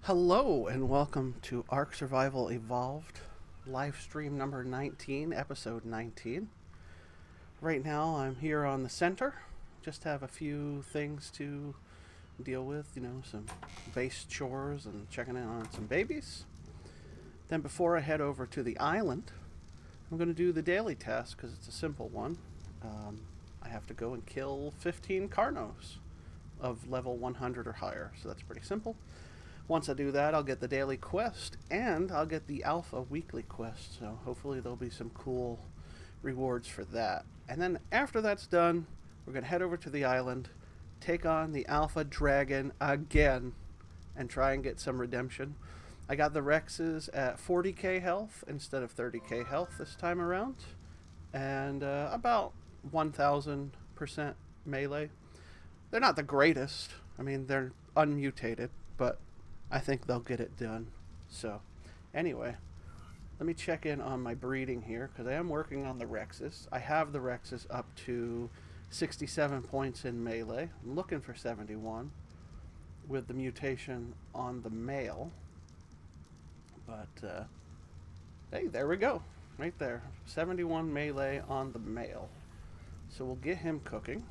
Hello and welcome to Ark Survival Evolved, live stream number 19, episode 19. Right now I'm here on the center, just have a few things to deal with, some base chores and checking in on some babies. Then before I head over to the island, I'm going to do the daily task because it's a simple one. I have to go and kill 15 Carnos of level 100 or higher, so that's pretty simple. Once I do that, I'll get the daily quest, and I'll get the alpha weekly quest, so hopefully there'll be some cool rewards for that. And then after that's done, we're going to head over to the island, take on the alpha dragon again, and try and get some redemption. I got the Rexes at 40k health instead of 30k health this time around, and about 1000% melee. They're not the greatest. I mean, they're unmutated, but I think they'll get it done. So, anyway, let me check in on my breeding here, because I am working on the Rexes. I have the Rexes up to 67 points in melee. I'm looking for 71 with the mutation on the male. But, hey, there we go. Right there. 71 melee on the male. So we'll get him cooking.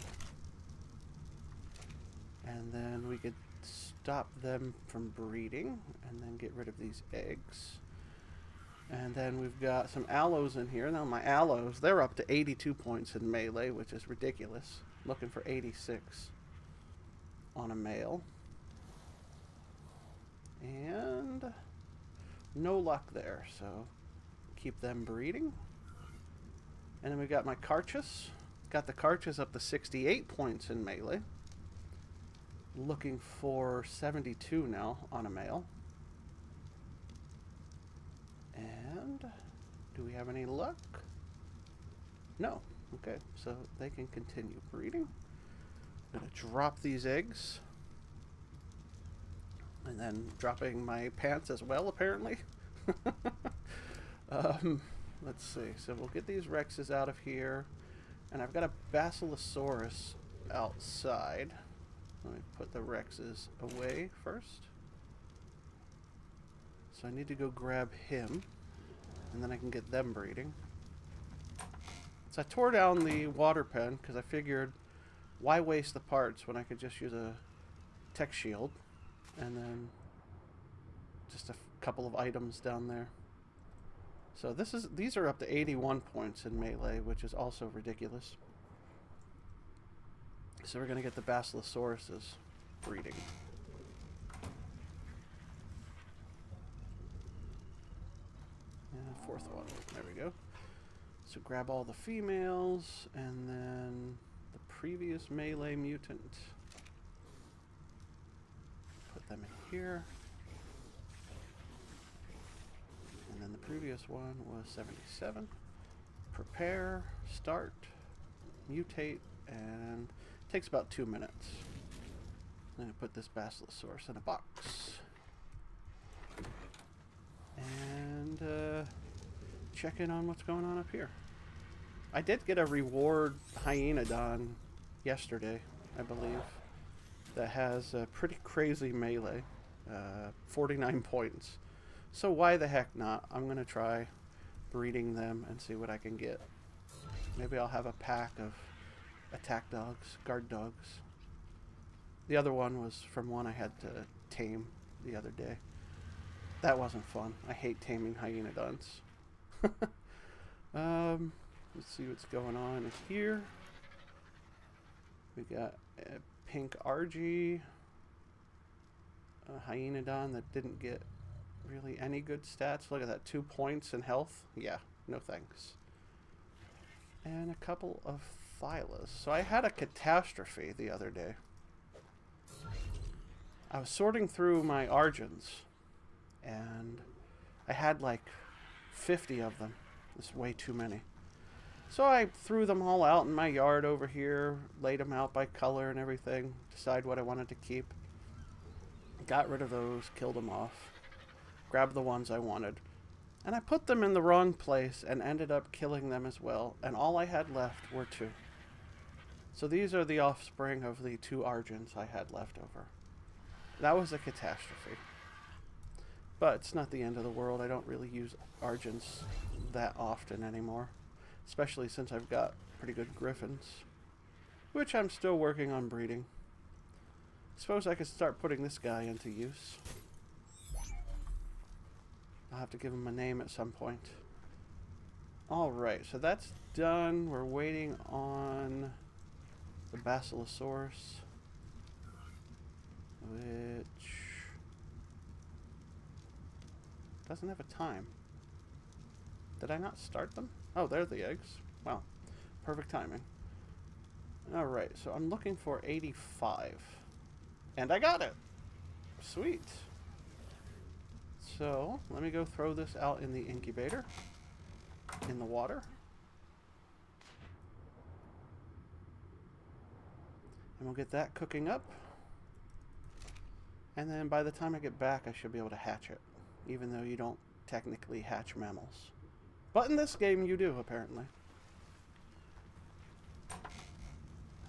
And then we could stop them from breeding and then get rid of these eggs. And then we've got some aloes in here. Now my aloes, they're up to 82 points in melee, which is ridiculous. Looking for 86 on a male. And no luck there, so keep them breeding. And then we got my Carchus. Got the Carchus up to 68 points in melee. Looking for 72 now on a male. And do we have any luck? No. Okay, so they can continue breeding. I'm going to drop these eggs. And then dropping my pants as well, apparently. Let's see. So we'll get these Rexes out of here. And I've got a Basilosaurus outside. Let me put the Rexes away first. So I need to go grab him, and then I can get them breeding. So I tore down the water pen because I figured, why waste the parts when I could just use a tech shield, and then just a couple of items down there. So these are up to 81 points in melee, which is also ridiculous. So we're going to get the Basilosauruses breeding. And fourth one. There we go. So grab all the females, and then the previous melee mutant. Put them in here. And then the previous one was 77. Prepare, start, mutate, and takes about 2 minutes. I'm going to put this Basilosaurus in a box. And check in on what's going on up here. I did get a reward Hyaenodon yesterday, I believe, that has a pretty crazy melee, 49 points. So why the heck not? I'm going to try breeding them and see what I can get. Maybe I'll have a pack of attack dogs, guard dogs. The other one was from one I had to tame the other day. That wasn't fun. I hate taming Hyaenodons. Let's see what's going on here. We got a pink Argy, a Hyaenodon that didn't get really any good stats. Look at that, 2 points in health. Yeah, no thanks. And a couple of Thylas. So I had a catastrophe the other day. I was sorting through my Argents, and I had like 50 of them. It's way too many. So I threw them all out in my yard over here, laid them out by color and everything, decide what I wanted to keep. Got rid of those, killed them off, grabbed the ones I wanted. And I put them in the wrong place and ended up killing them as well. And all I had left were 2. So these are the offspring of the 2 Argents I had left over. That was a catastrophe. But it's not the end of the world. I don't really use Argents that often anymore. Especially since I've got pretty good Griffins. Which I'm still working on breeding. Suppose I could start putting this guy into use. I'll have to give him a name at some point. Alright, so that's done. We're waiting on the Basilosaurus. Which doesn't have a time. Did I not start them? Oh, there are the eggs. Wow. Perfect timing. Alright, so I'm looking for 85. And I got it! Sweet. So, let me go throw this out in the incubator. In the water. And we'll get that cooking up. And then by the time I get back, I should be able to hatch it. Even though you don't technically hatch mammals. But in this game, you do, apparently.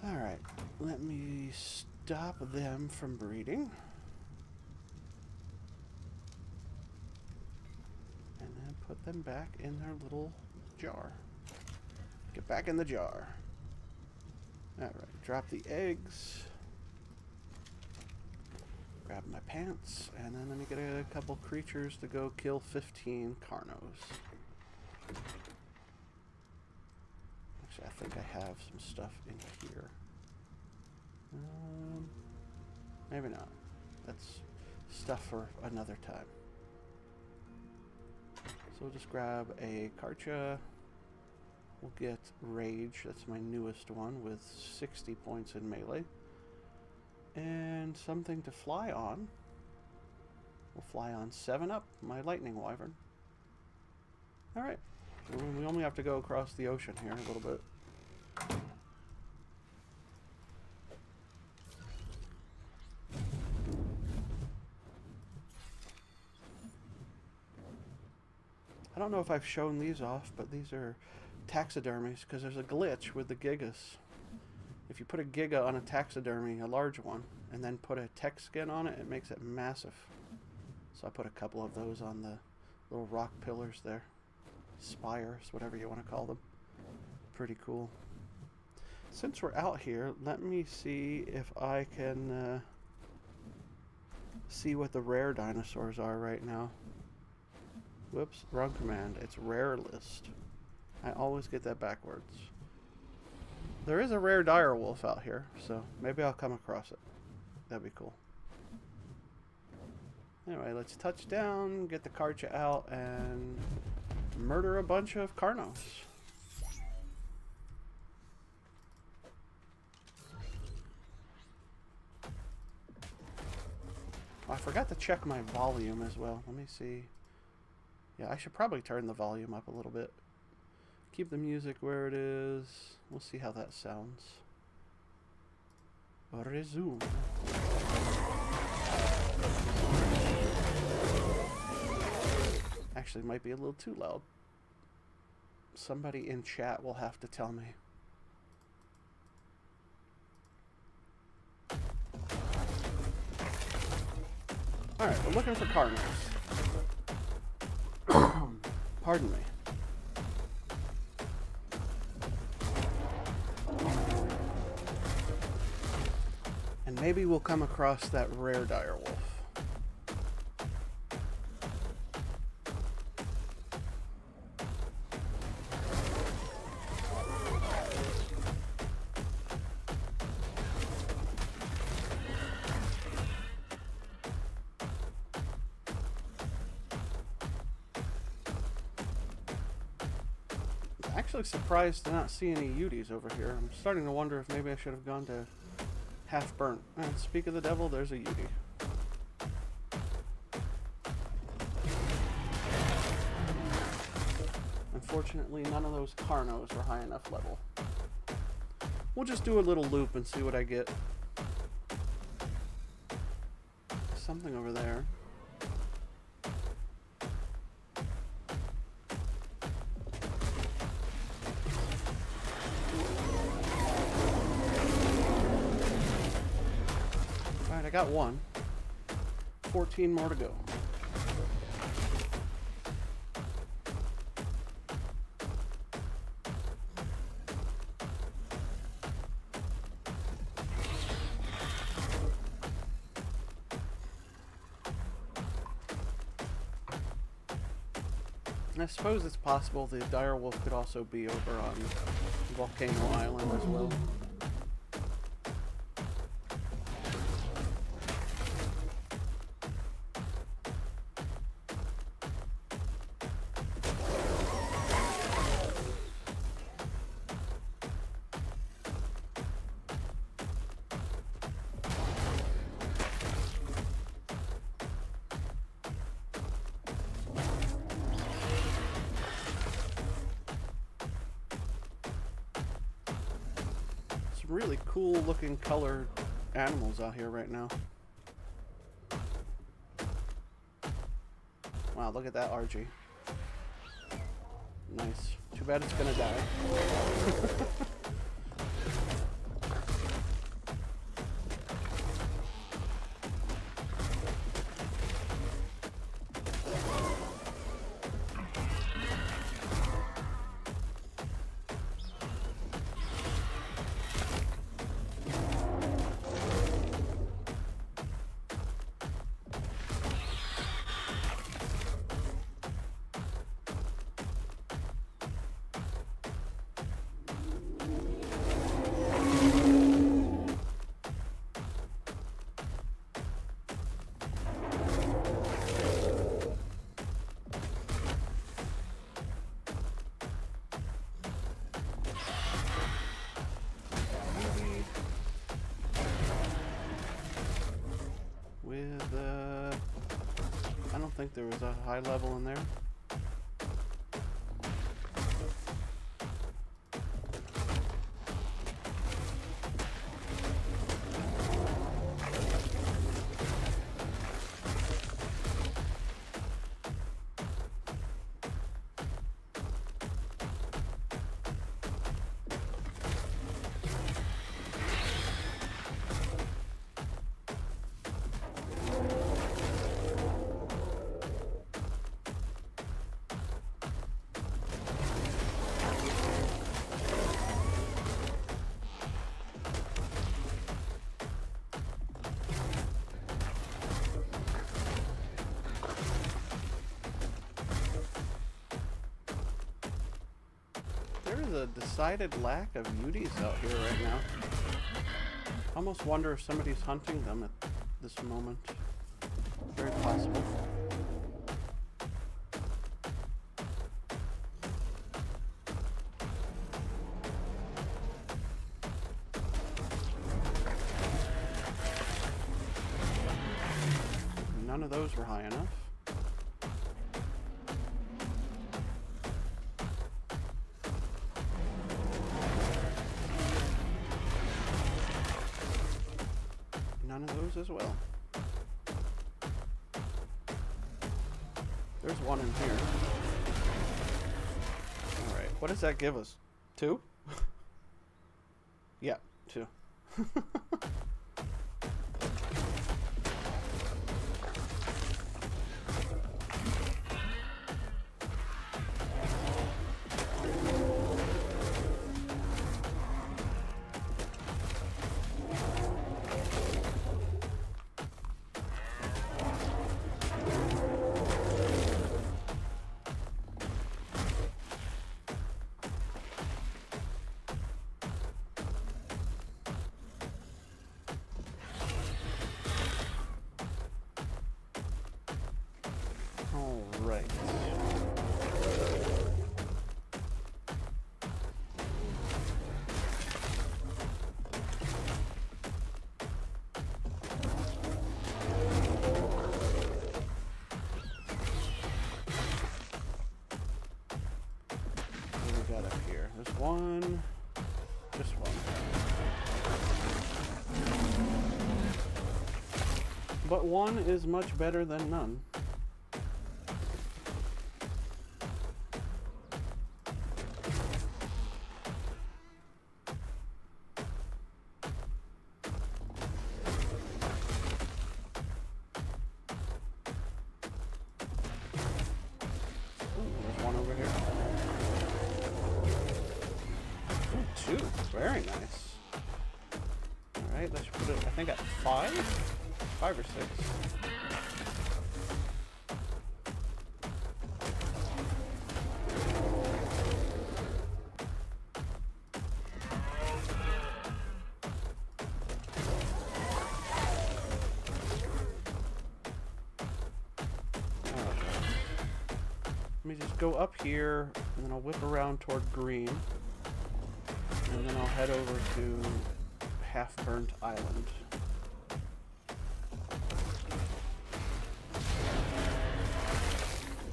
Alright, let me stop them from breeding. And then put them back in their little jar. Get back in the jar. Alright, drop the eggs. Grab my pants, and then let me get a couple creatures to go kill 15 Carnos. Actually, I think I have some stuff in here. Maybe not. That's stuff for another time. So we'll just grab a Karcha. We'll get Rage. That's my newest one with 60 points in melee. And something to fly on. We'll fly on 7-Up, my Lightning Wyvern. Alright. We only have to go across the ocean here a little bit. I don't know if I've shown these off, but these are taxidermies because there's a glitch with the Gigas. If you put a Giga on a taxidermy, a large one, and then put a tech skin on it, it makes it massive. So I put a couple of those on the little rock pillars there. Spires, whatever you want to call them. Pretty cool. Since we're out here, let me see if I can see what the rare dinosaurs are right now. Whoops, wrong command. It's rare list. I always get that backwards. There is a rare direwolf out here, so maybe I'll come across it. That'd be cool. Anyway, let's touch down, get the Karcha out, and murder a bunch of Carnos. I forgot to check my volume as well. Let me see. Yeah, I should probably turn the volume up a little bit. Keep the music where it is. We'll see how that sounds. Resume. Actually, it might be a little too loud. Somebody in chat will have to tell me. Alright, we're looking for Carnos. Pardon me. And maybe we'll come across that rare direwolf. Actually surprised to not see any Uties over here. I'm starting to wonder if maybe I should have gone to Half Burnt. And speak of the devil, there's a Utie. Unfortunately, none of those Carnos are high enough level. We'll just do a little loop and see what I get. Something over there. I got one. 14 more to go. I suppose it's possible the direwolf could also be over on Volcano Island as well. Really cool looking colored animals out here right now. Wow, look at that RG. Nice. Too bad it's gonna die. I don't think there was a high level in there. There's a decided lack of Muties out here right now. Almost wonder if somebody's hunting them at this moment. Very possible. None of those were high enough. None of those as well. There's one in here. Alright, what does that give us? 2? Yeah, 2. Alright. What do we got up here? There's one. Just one. But one is much better than none. Two. Very nice. Alright, let's put it, I think at 5? 5 or 6. Let me just go up here, and then I'll whip around toward green. And then I'll head over to Half-Burnt Island.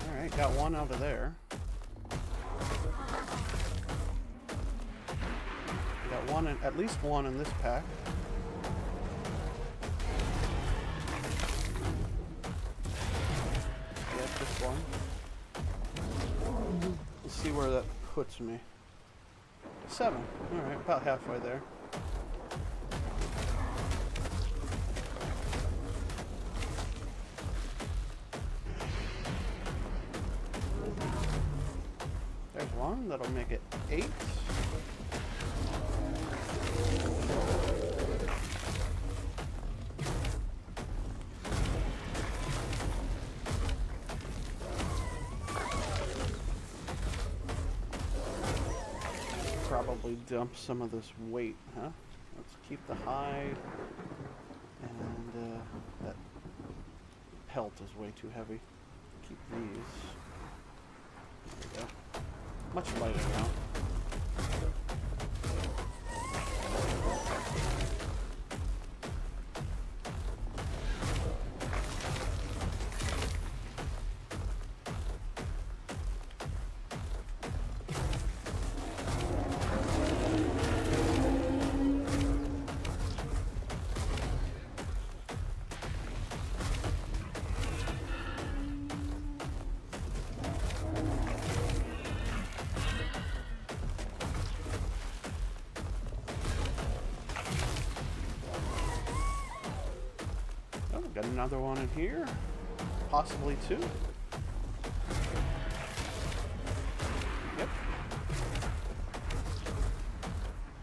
Alright, got one out of there. Got one, at least one in this pack. Yeah, just one. Let's see where that puts me. 7. Alright, about halfway there. There's one. That'll make it 8. Probably dump some of this weight, huh? Let's keep the hide, and that pelt is way too heavy. Keep these. There we go. Much lighter now. Got another one in here, possibly 2. Yep.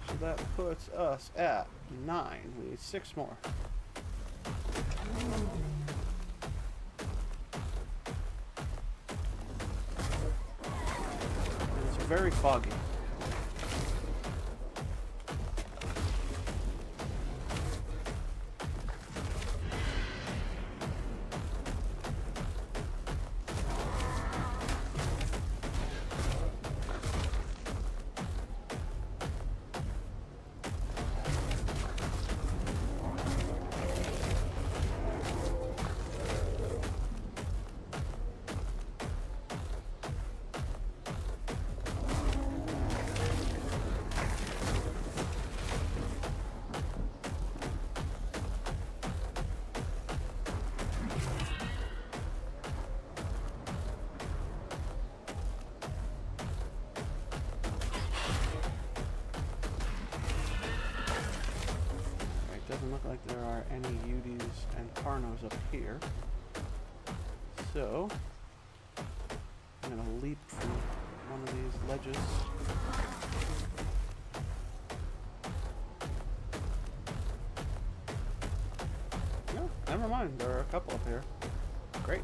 So that puts us at 9. We need 6 more. And it's very foggy. Doesn't look like there are any Udis and Carnos up here. So, I'm going to leap from one of these ledges. No, never mind. There are a couple up here. Great.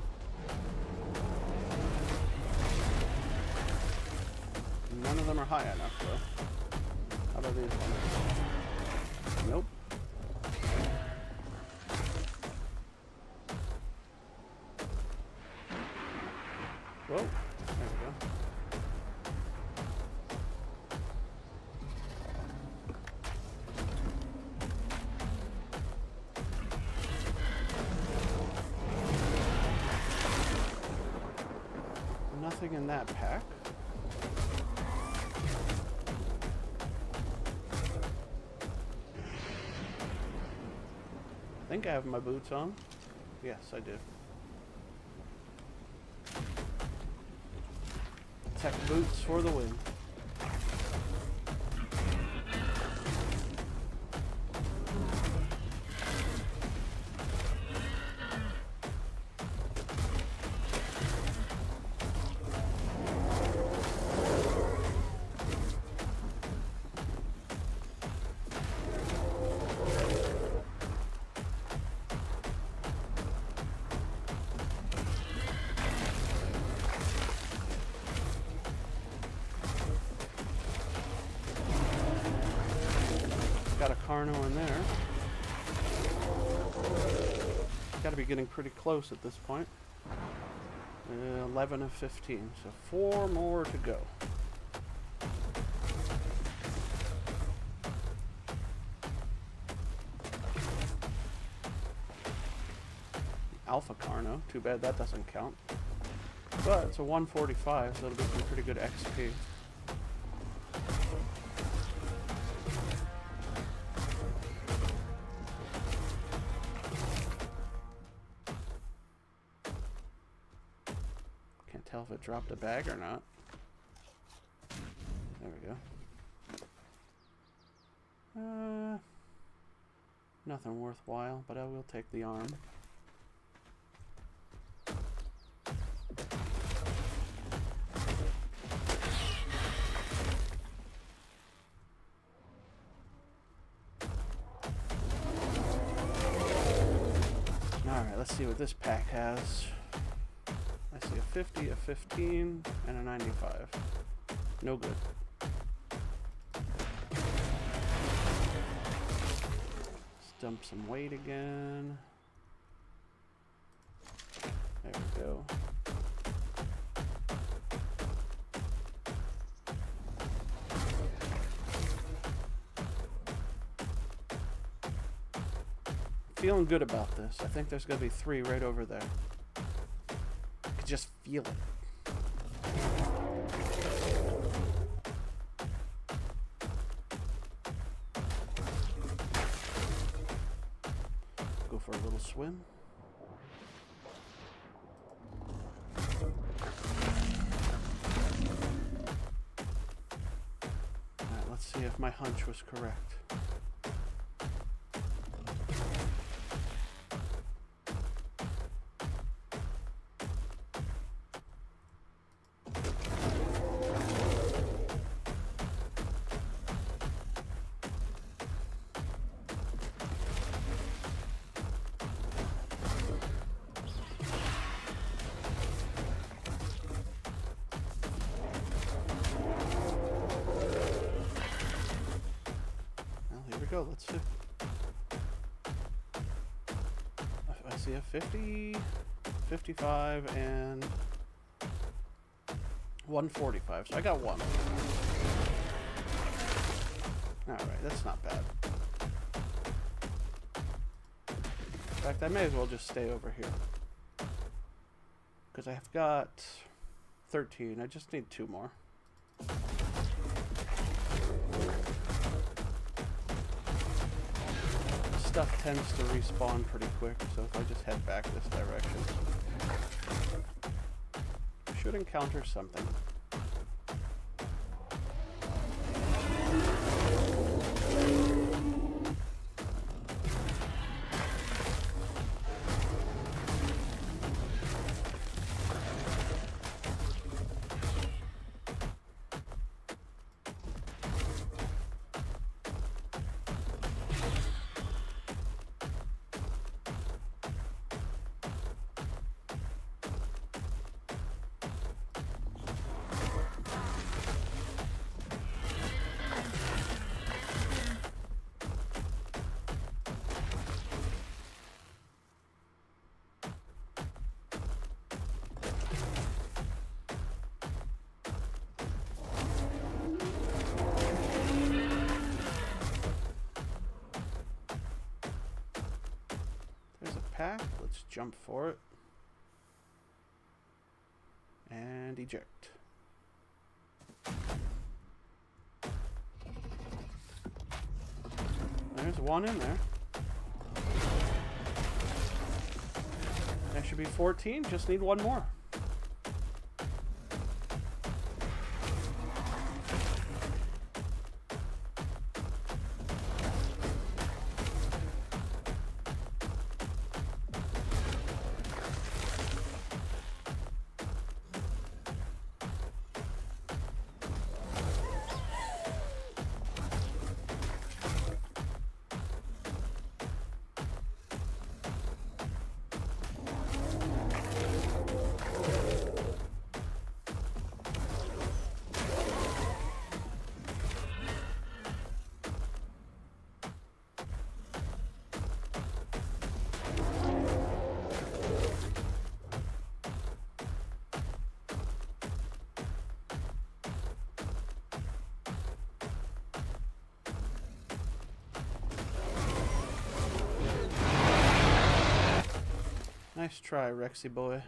None of them are high enough, though. How about these ones? Nope. Whoa, there we go. Nothing in that pack. I think I have my boots on. Yes, I do. Tech boots for the win. Got a Carno in there. Got to be getting pretty close at this point. 11 of 15, so 4 more to go. Alpha Carno, too bad that doesn't count. But it's a 145, so it'll be some pretty good XP. Can't tell if it dropped a bag or not. There we go. Nothing worthwhile, but I will take the arm. Alright, let's see what this pack has. I see a 50, a 15, and a 95. No good. Let's dump some weight again. There we go. Feeling good about this. I think there's going to be 3 right over there. I could just feel it. Go for a little swim. Alright, let's see if my hunch was correct. Go, let's see. I see a 50, 55, and 145, so I got 1. Alright, that's not bad. In fact, I may as well just stay over here. Because I've got 13, I just need 2 more. Stuff tends to respawn pretty quick, so if I just head back this direction, I should encounter something. Pack. Let's jump for it and eject. There's 1 in there. That should be 14. Just need 1 more. Nice try, Rexy boy.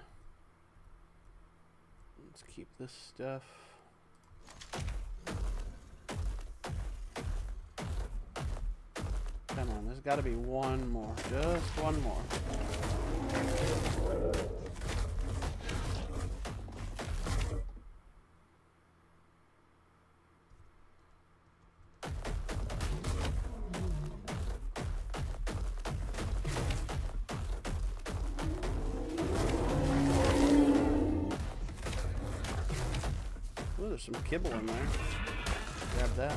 Let's keep this stuff. Come on, there's got to be one more. Just one more. Ooh, there's some kibble in there. Grab that.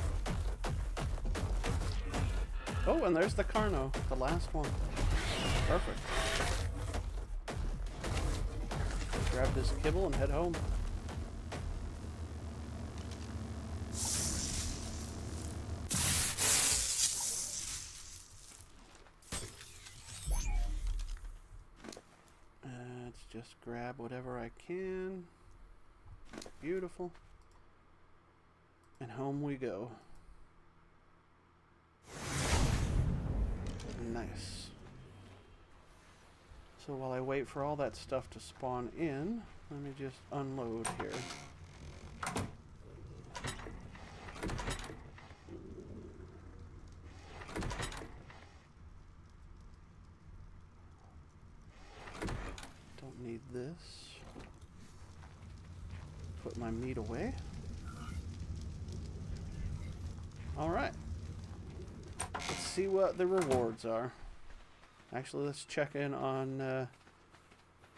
Oh, and there's the Carno, the last one. Perfect. Grab this kibble and head home. Let's just grab whatever I can. Beautiful. And home we go. Nice. So while I wait for all that stuff to spawn in, let me just unload here. Don't need this. Put my meat away. Alright. Let's see what the rewards are. Actually, let's check in on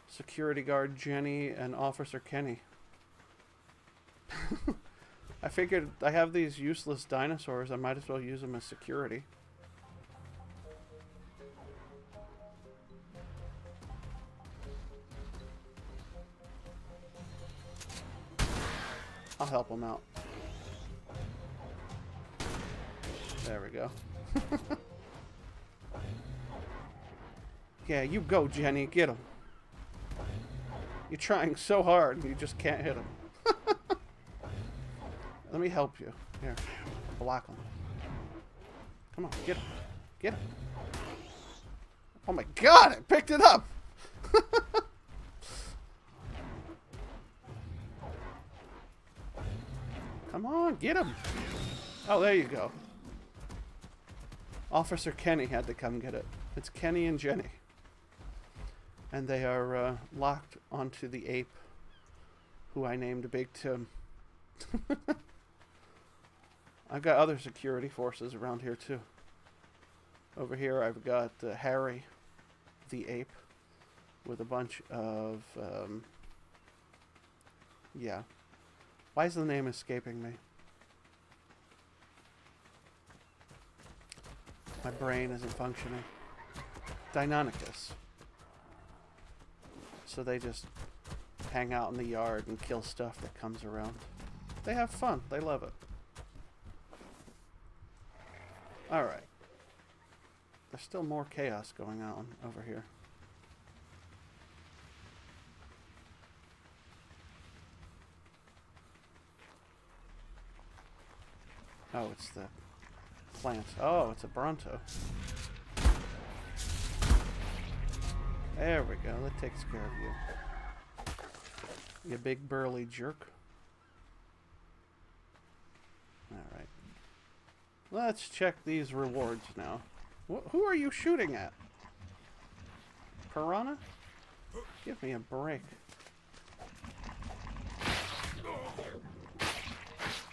Security Guard Jenny and Officer Kenny. I figured I have these useless dinosaurs. I might as well use them as security. I'll help them out. There we go. Yeah, you go, Jenny. Get him. You're trying so hard, you just can't hit him. Let me help you. Here, block him. Come on, get him. Get him. Oh my god, I picked it up! Come on, get him! Oh, there you go. Officer Kenny had to come get it. It's Kenny and Jenny. And they are locked onto the ape, who I named Big Tim. I've got other security forces around here too. Over here I've got Harry, the ape, with a bunch of, yeah. Why is the name escaping me? My brain isn't functioning. Deinonychus. So they just hang out in the yard and kill stuff that comes around. They have fun. They love it. Alright. There's still more chaos going on over here. Oh, it's the plant. Oh, it's a Bronto. There we go. That takes care of you. You big burly jerk. Alright. Let's check these rewards now. Who are you shooting at? Piranha? Give me a break.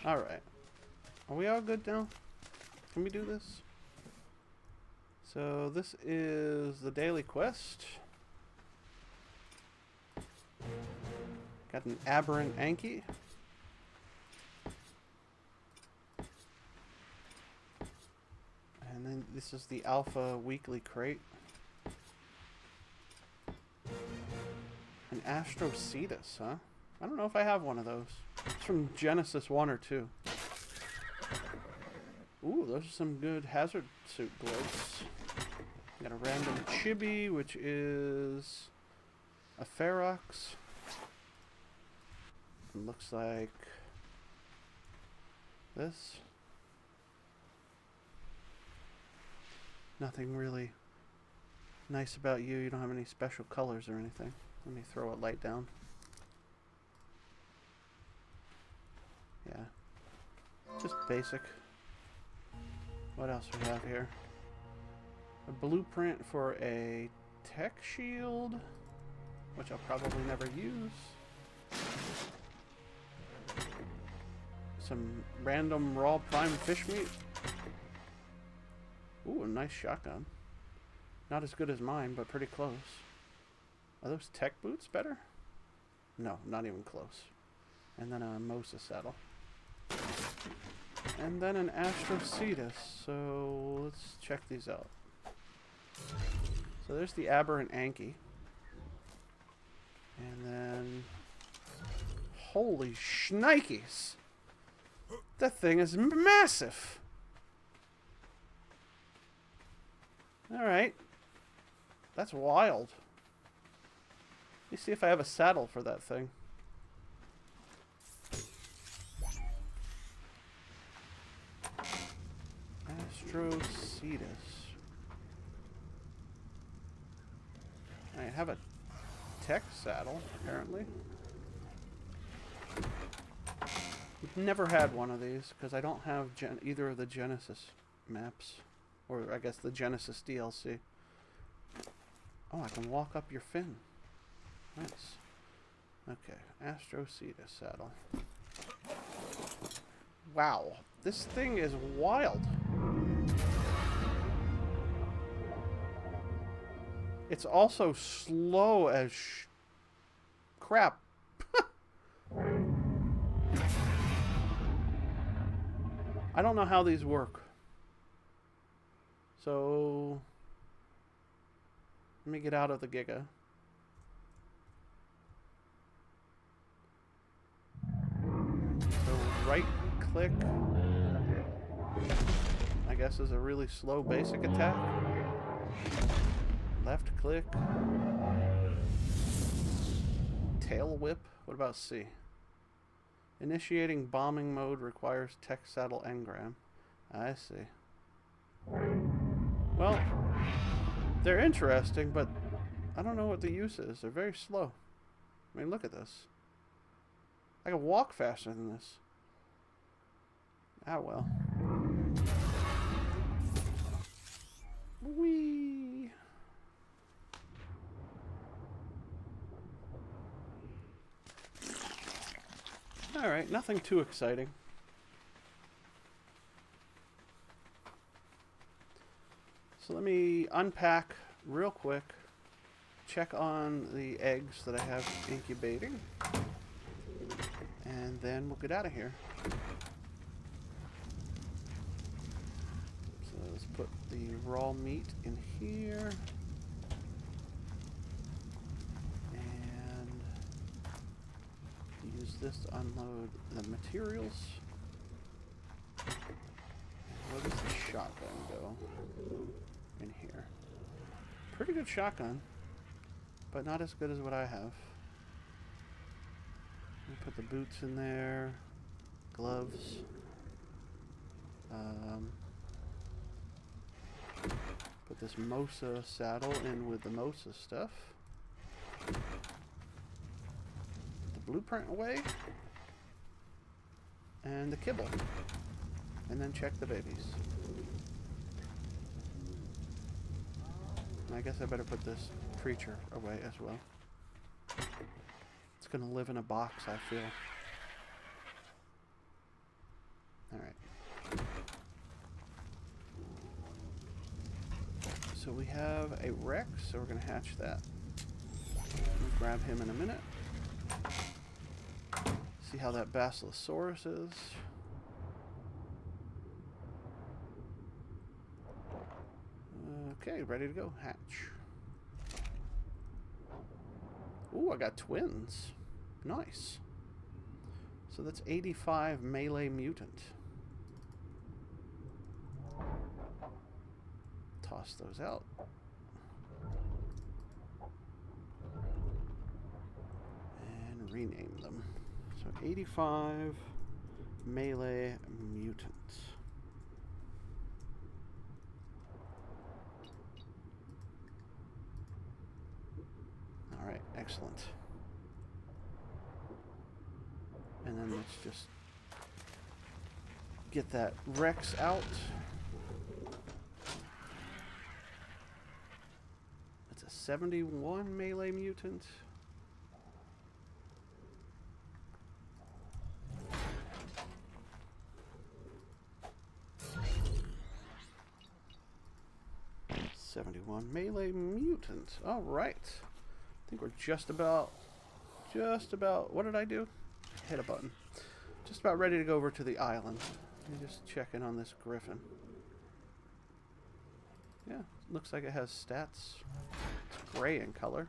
Alright. Are we all good now? Can we do this? So this is the daily quest. Got an aberrant Anki. And then this is the Alpha Weekly Crate. An Astrocetus, huh? I don't know if I have one of those. It's from Genesis 1 or 2. Ooh, those are some good hazard suit gloves. Got a random chibi, which is a Ferox. It looks like this. Nothing really Nice about you, you don't have any special colors or anything. Let me throw a light down. Yeah. Just basic. What else we have here? A blueprint for a tech shield, which I'll probably never use. Some random raw prime fish meat. Ooh, a nice shotgun. Not as good as mine, but pretty close. Are those tech boots better? No, not even close. And then a Mosa saddle. And then an Astrocetus. So let's check these out. So there's the Aberrant Anki. And then... Holy shnikes! That thing is massive! Alright. That's wild. Let me see if I have a saddle for that thing. Astrocetus. I have a tech saddle, apparently. We've never had one of these, because I don't have either of the Genesis maps. Or, I guess, the Genesis DLC. Oh, I can walk up your fin. Nice. Okay, Astrocetus saddle. Wow, this thing is wild. It's also slow as crap. I don't know how these work. So, let me get out of the Giga. So, right click, I guess, is a really slow basic attack. Left click. Tail whip. What about C? Initiating bombing mode requires tech saddle engram. I see. Well, they're interesting, but I don't know what the use is. They're very slow. I mean, look at this. I can walk faster than this. Ah, well. Whee! Alright, nothing too exciting. So let me unpack real quick, check on the eggs that I have incubating, and then we'll get out of here. So let's put the raw meat in here. And use this to unload the materials. Where does the shotgun go? In here. Pretty good shotgun, but not as good as what I have. Put the boots in there, gloves. Put this Mosa saddle in with the Mosa stuff. Put the blueprint away, and the kibble, and then check the babies. I guess I better put this creature away as well. It's gonna live in a box, I feel. Alright. So we have a Rex, so we're gonna hatch that. We'll grab him in a minute. See how that Basilosaurus is. Okay, ready to go. Hatch. Ooh, I got twins. Nice. So that's 85 melee mutant. Toss those out. And rename them. So 85 melee mutants. Excellent. And then let's just get that Rex out. It's a 71 melee mutant. Melee mutant. All right. I think we're just about, what did I do? Hit a button. Just about ready to go over to the island. Let me just check in on this griffin. Yeah, looks like it has stats. It's gray in color.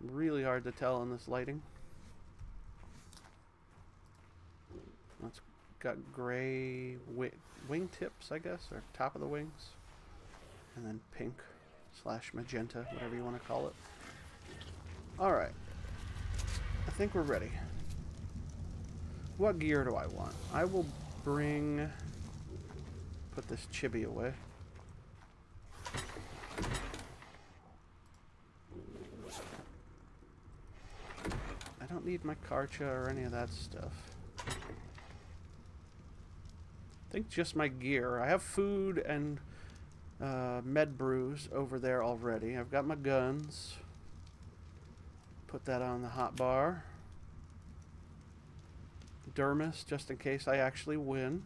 Really hard to tell in this lighting. It's got gray wing tips, I guess, or top of the wings. And then pink / magenta, whatever you want to call it. Alright. I think we're ready. What gear do I want? I will bring... Put this chibi away. I don't need my Karcha or any of that stuff. I think just my gear. I have food and med brews over there already. I've got my guns. Put that on the hot bar. Dermis, just in case I actually win.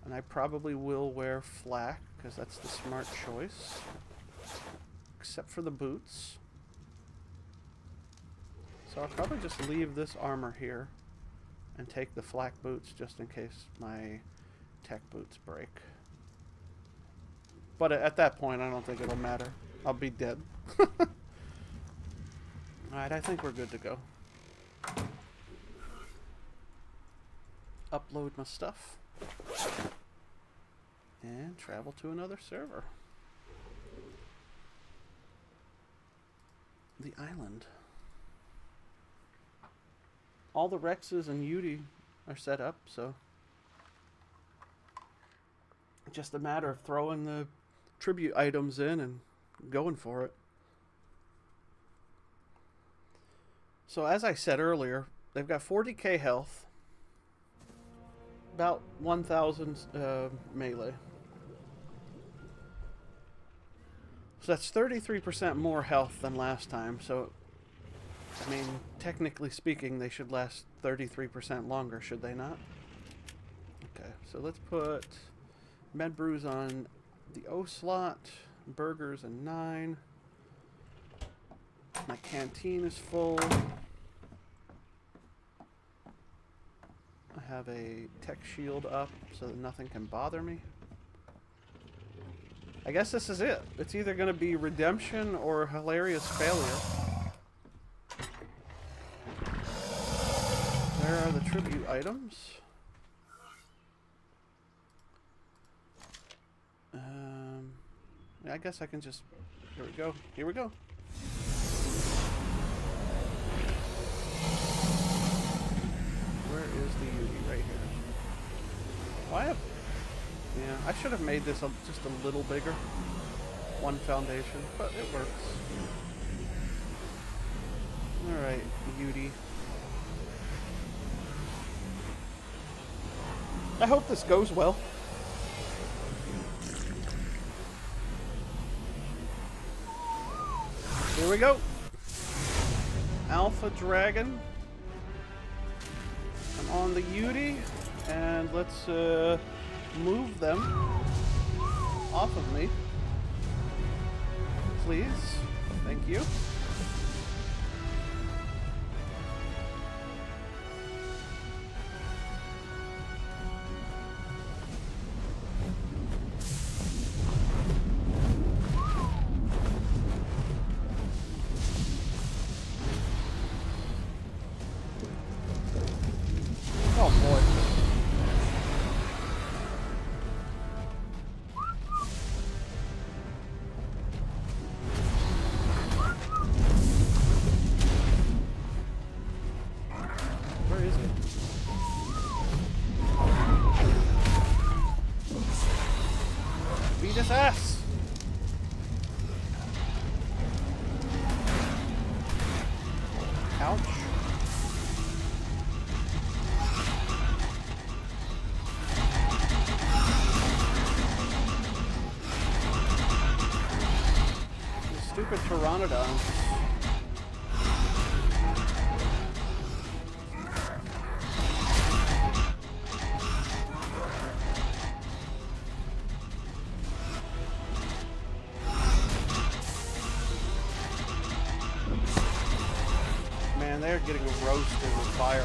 And I probably will wear flak, because that's the smart choice. Except for the boots. So I'll probably just leave this armor here and take the flak boots just in case my tech boots break. But at that point, I don't think it'll matter. I'll be dead. Alright, I think we're good to go. Upload my stuff. And travel to another server. The island. All the Rexes and Yudi are set up, so just a matter of throwing the tribute items in and going for it. So as I said earlier, they've got 40k health, about 1,000 melee. So that's 33% more health than last time, so I mean, technically speaking, they should last 33% longer, should they not? Okay, so let's put med brews on the O slot, burgers and 9. My canteen is full. I have a tech shield up so that nothing can bother me. I guess this is it. It's either going to be redemption or hilarious failure. There are the tribute items. I guess I can just... Here we go. Here we go. Where is the Yudi? Right here. Oh, I have... Yeah, I should have made this just a little bigger. One foundation, but it works. Alright, Yudi. I hope this goes well. Here we go. Alpha Dragon. I'm on the Yudi, and let's move them off of me. Please. Thank you. Ouch. These stupid pteranodons. Man, they're getting roasted with fire.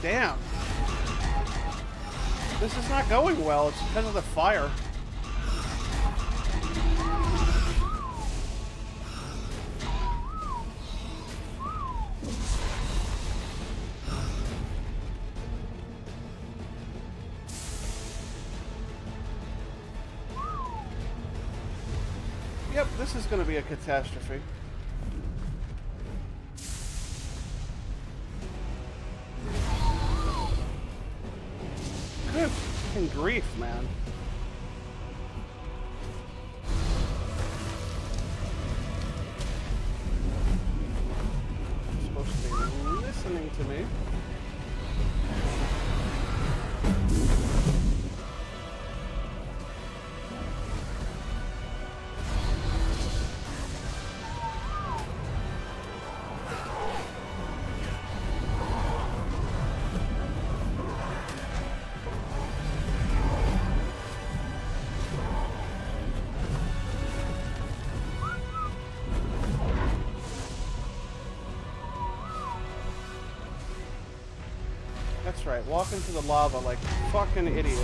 Damn. This is not going well. It's because of the fire. Yep, this is going to be a catastrophe. Good fucking grief, man. You're supposed to be listening to me. That's right, walk into the lava like fucking idiots.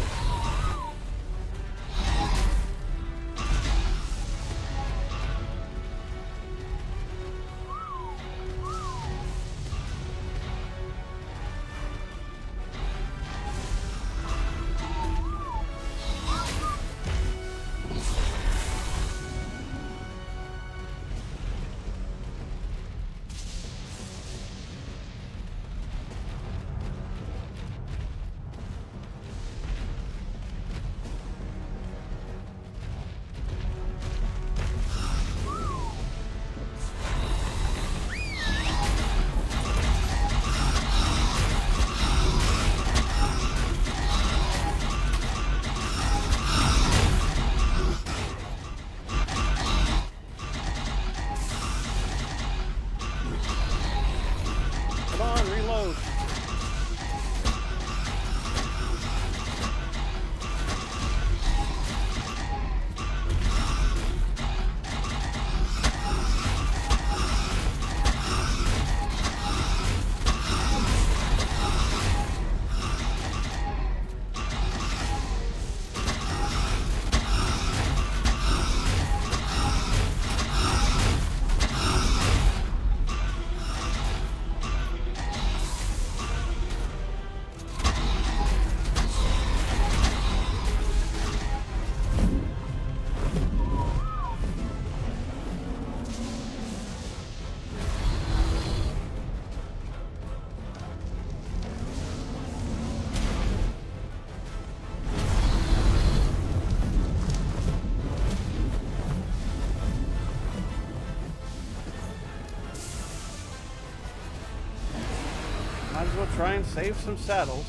Come on, reload. Might as well try and save some saddles.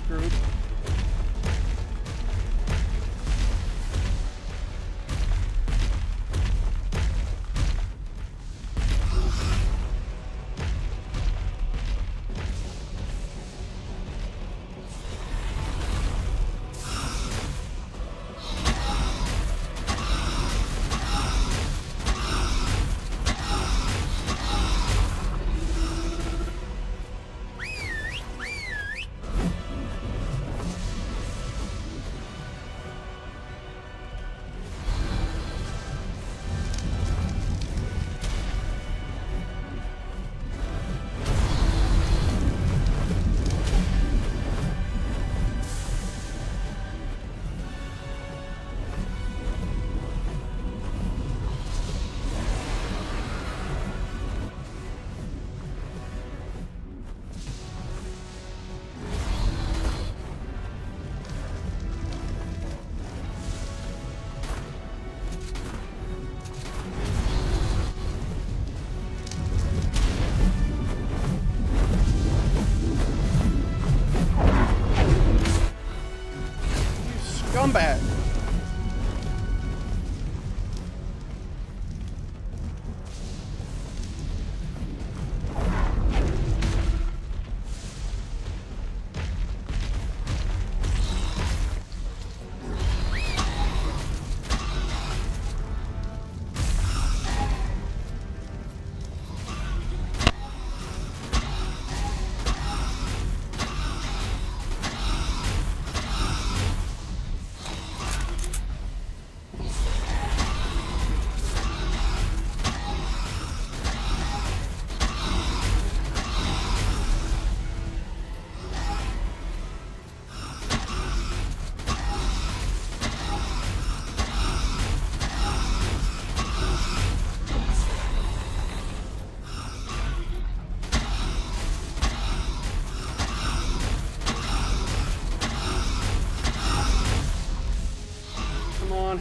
screwed. Scumbag.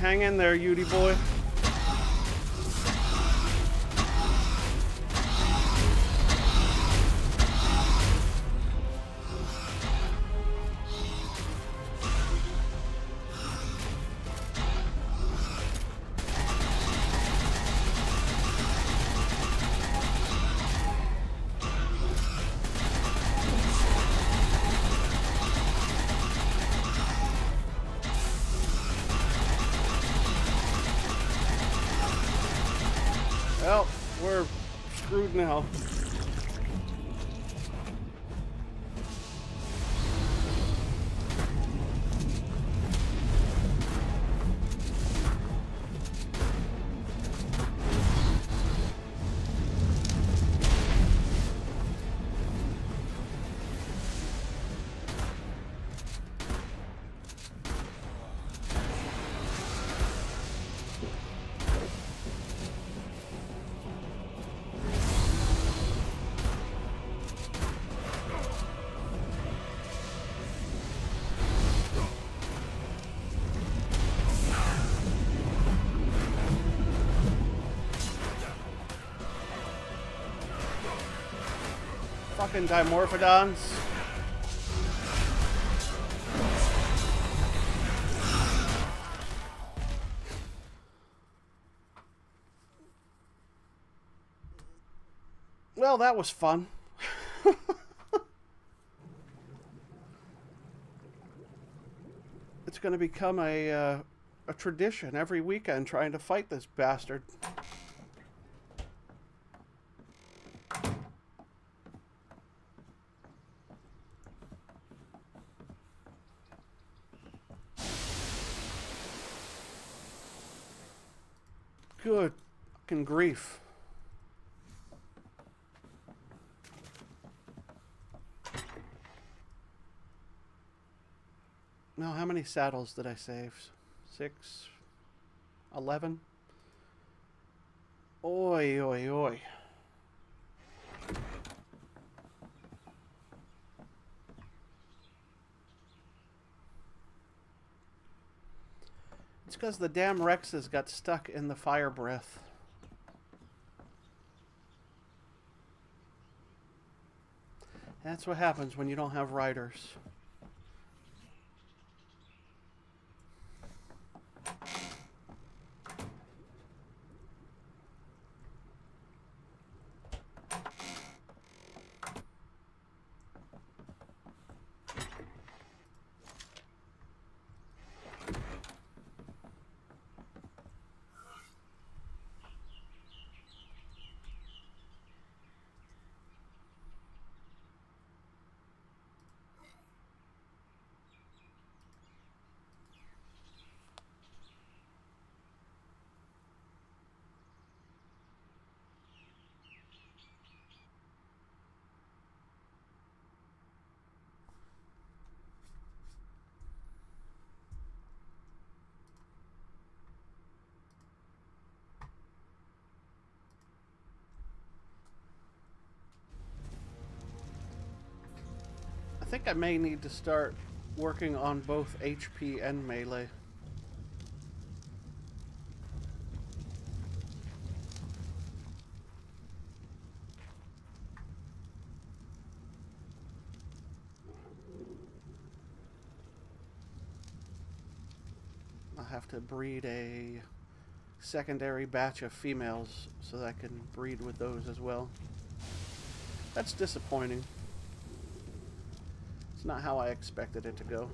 Hang in there, Yudi boy. Well, we're screwed now. Fucking Dimorphodons. Well, that was fun. It's going to become a tradition every weekend trying to fight this bastard. Good fucking grief. Now, how many saddles did I save? 6? 11? Oi, oi, oi. It's because the damn Rexes got stuck in the fire breath. That's what happens when you don't have riders. think I may need to start working on both HP and melee. I'll have to breed a secondary batch of females so that I can breed with those as well. That's disappointing. It's not how I expected it to go.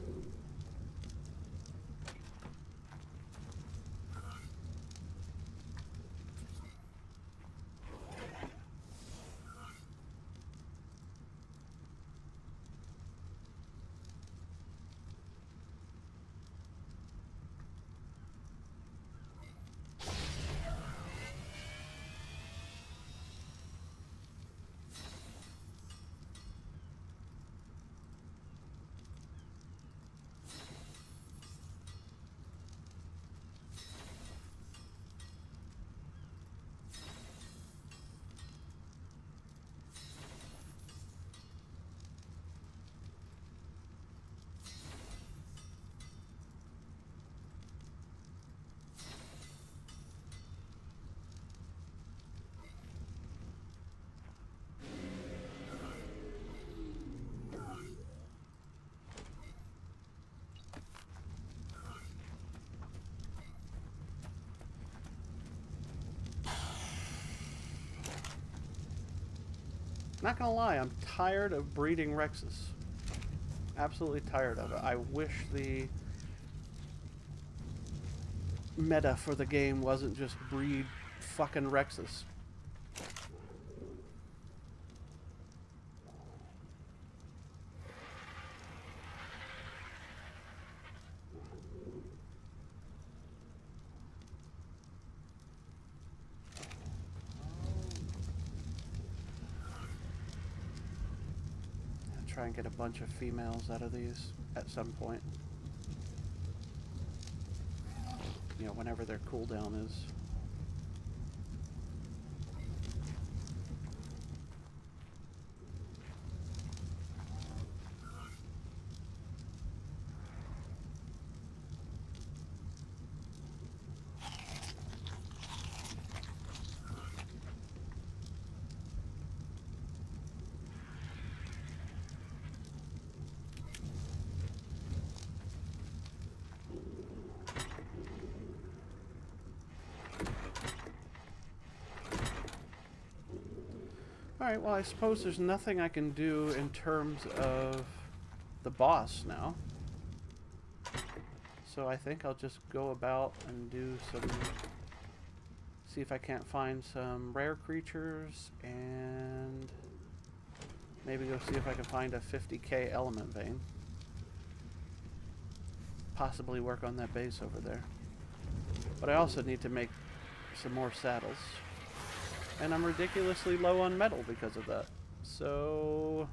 Not gonna lie, I'm tired of breeding Rexes. Absolutely tired of it. I wish the meta for the game wasn't just breed fucking Rexes. Try and get a bunch of females out of these at some point. You know, whenever their cooldown is. Alright, well I suppose there's nothing I can do in terms of the boss now. So I think I'll just go about and do some... see if I can't find some rare creatures and maybe go see if I can find a 50k element vein. Possibly work on that base over there. But I also need to make some more saddles. And I'm ridiculously low on metal because of that. So...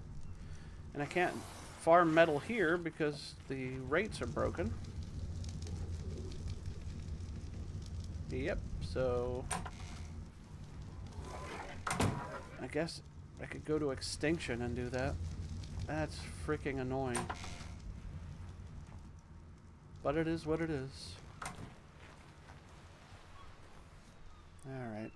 and I can't farm metal here because the rates are broken. Yep, so... I guess I could go to Extinction and do that. That's freaking annoying. But it is what it is. Alright.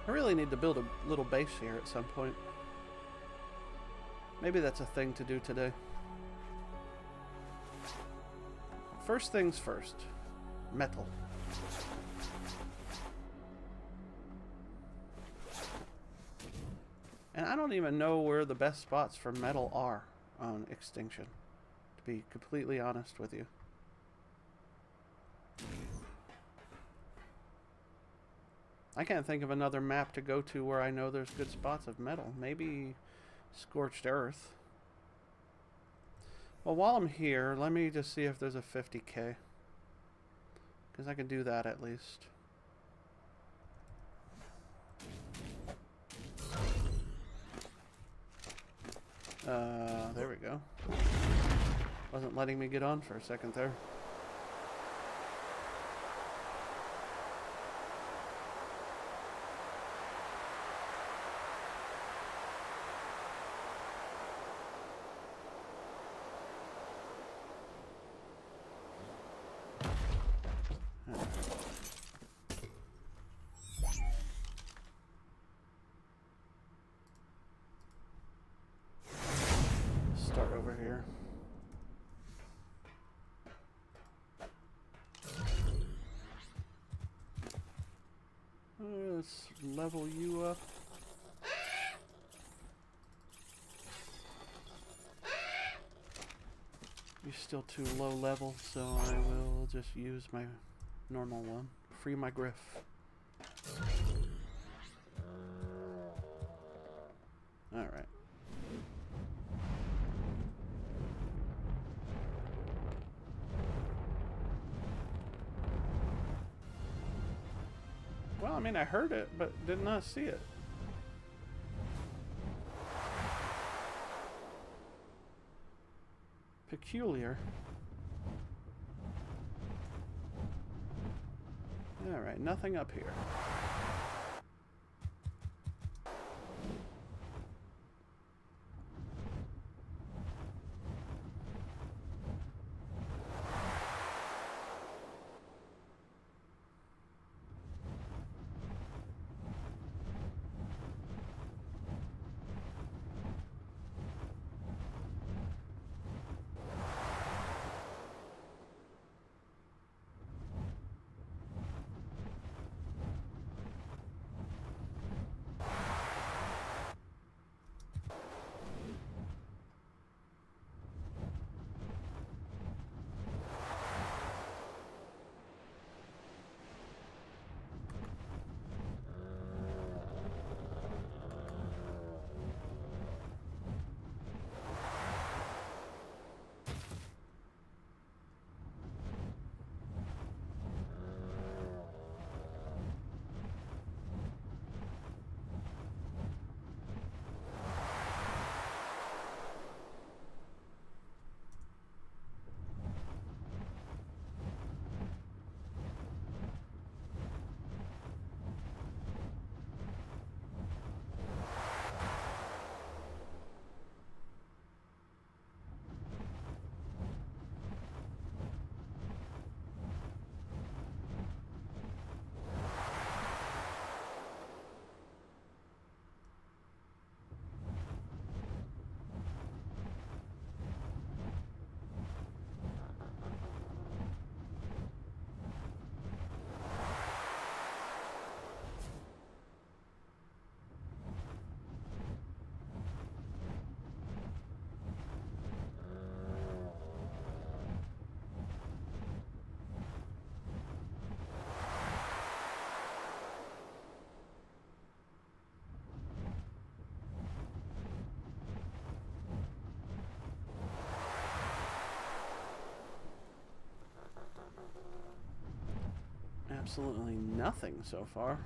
I really need to build a little base here at some point. Maybe that's a thing to do today. First things first. Metal. And And I don't even know where the best spots for metal are on Extinction, to be completely honest with you. I can't think of another map to go to where I know there's good spots of metal. Maybe Scorched Earth. Well, while I'm here, let me just see if there's a 50k. Because I can do that at least. There we go. Wasn't letting me get on for a second there. Start over here. Let's level you up. You're still too low level, so I will just use my normal one. Free my griff. Alright. Well, I mean, I heard it, but did not see it. Peculiar. Alright, nothing up here. Absolutely nothing so far.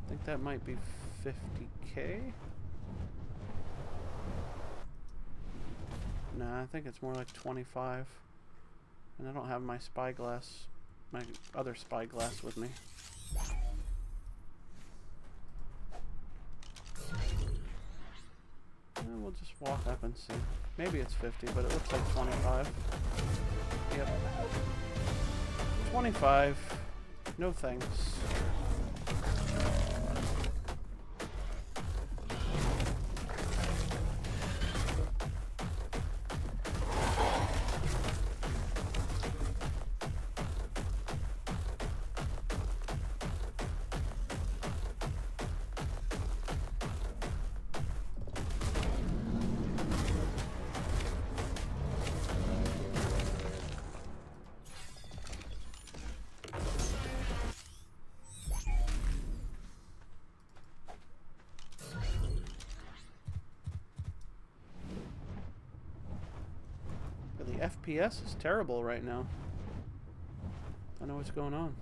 I think that might be 50k. Nah, I think it's more like 25. And I don't have my spyglass, my other spyglass with me. And we'll just walk up and see. Maybe it's 50, but it looks like 25. Yep. 25. No thanks. The FPS is terrible right now. I don't know what's going on.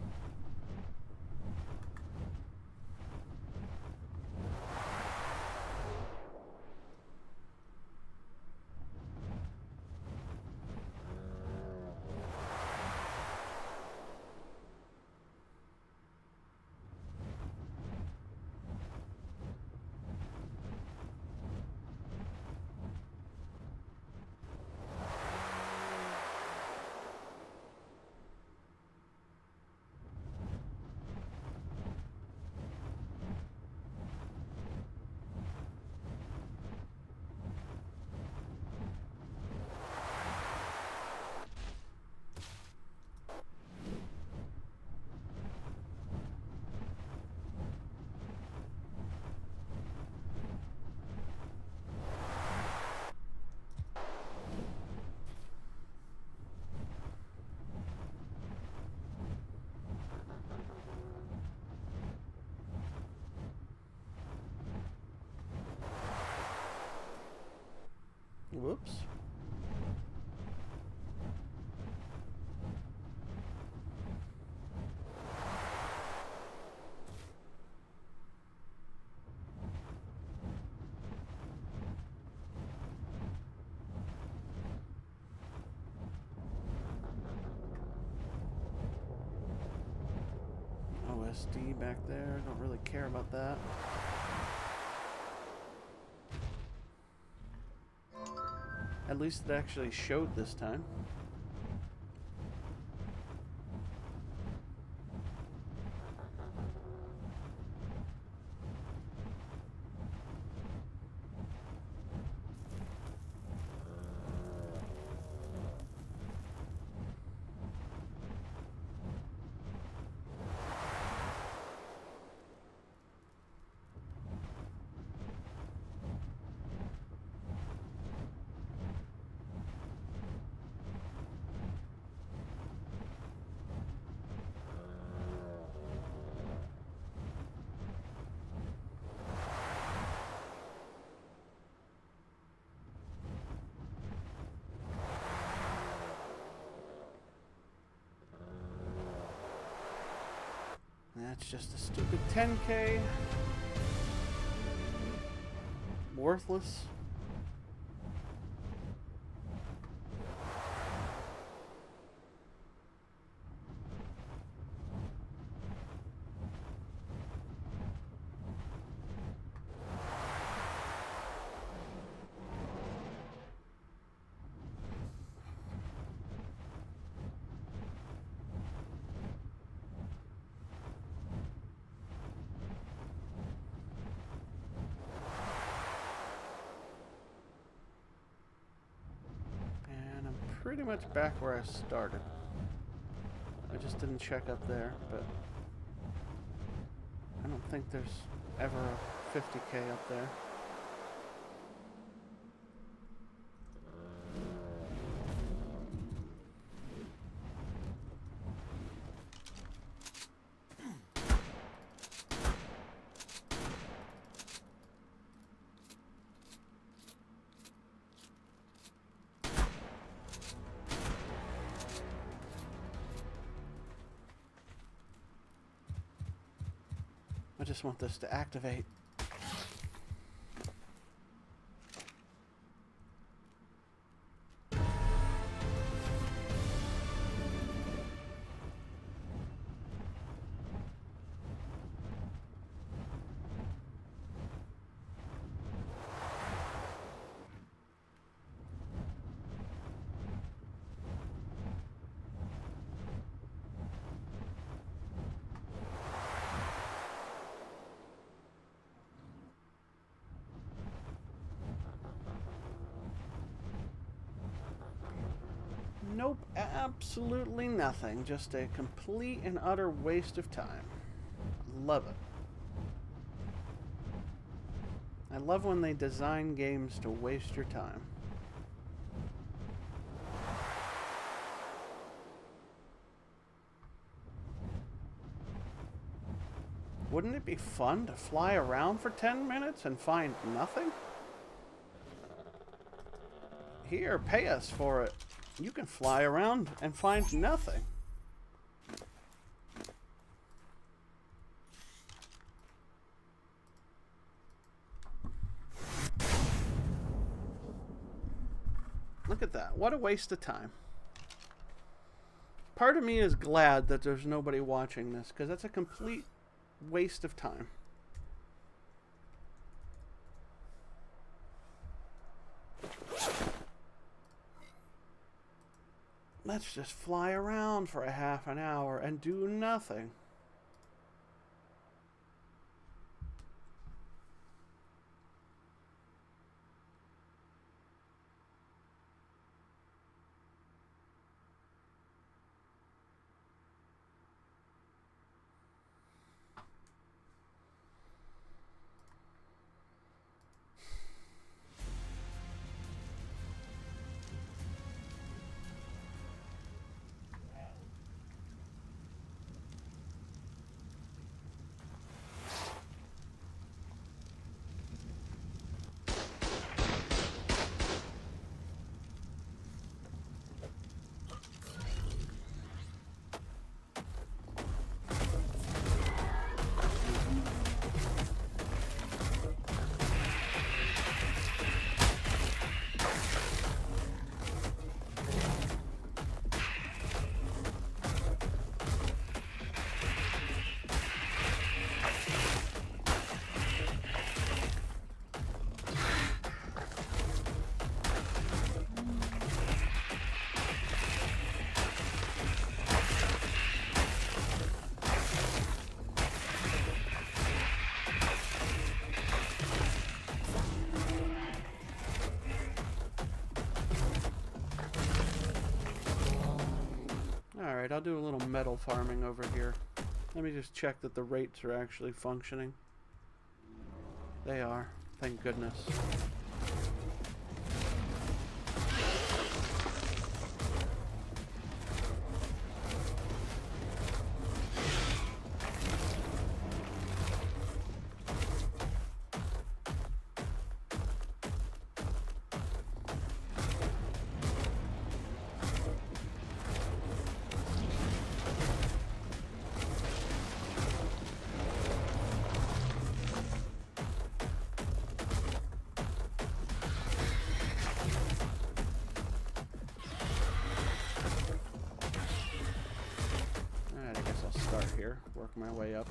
Whoops. OSD back there, don't really care about that. At least it actually showed this time. That's just a stupid 10K. Worthless. Pretty much back where I started. I just didn't check up there, but I don't think there's ever a 50K up there. I just want this to activate. Nope, absolutely nothing. Just a complete and utter waste of time. Love it. I love when they design games to waste your time. Wouldn't it be fun to fly around for 10 minutes and find nothing? Here, pay us for it. You can fly around and find nothing. Look at that. What a waste of time. Part of me is glad that there's nobody watching this, because that's a complete waste of time. Let's just fly around for a half an hour and do nothing. Alright, I'll do a little metal farming over here. Let me just check that the rates are actually functioning. They are. Thank goodness. Here, work my way up.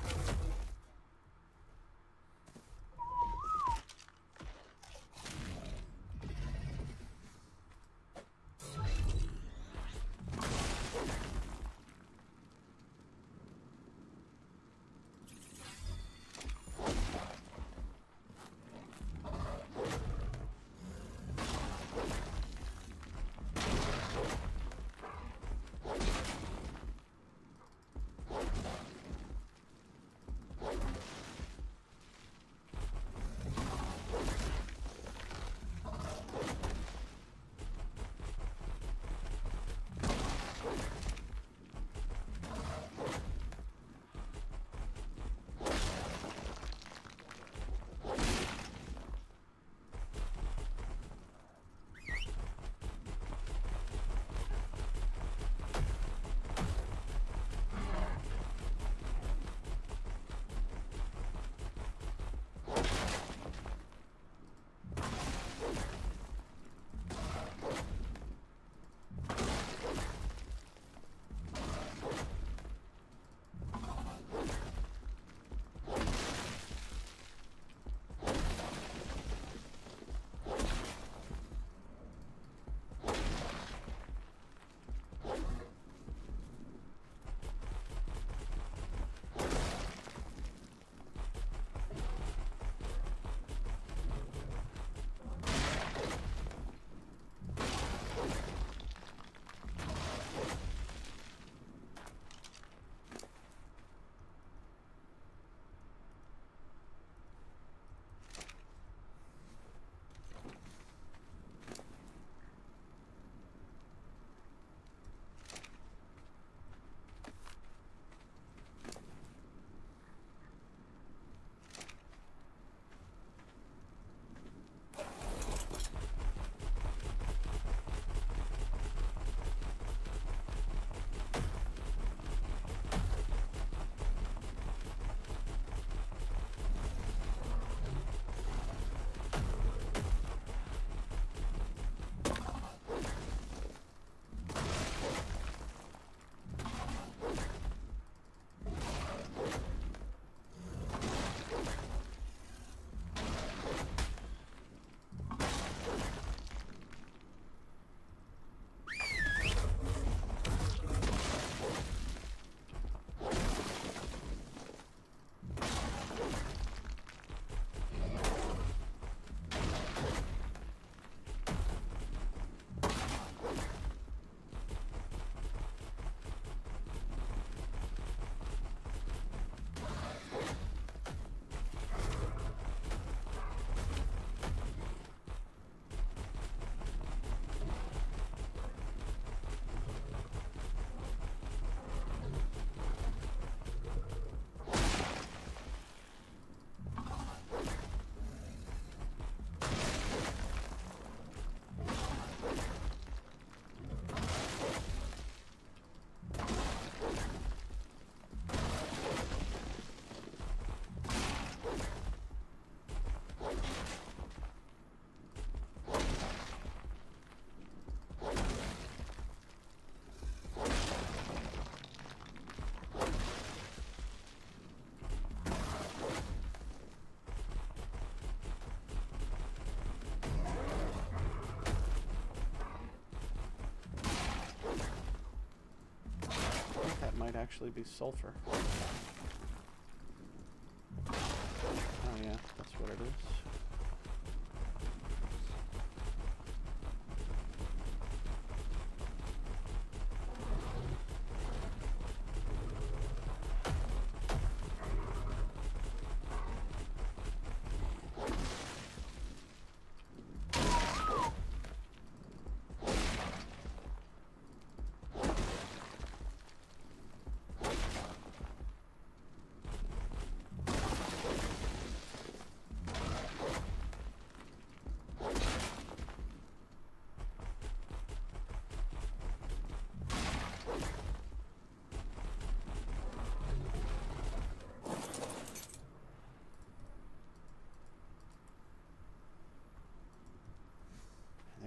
might actually be sulfur. Oh yeah, that's what it is.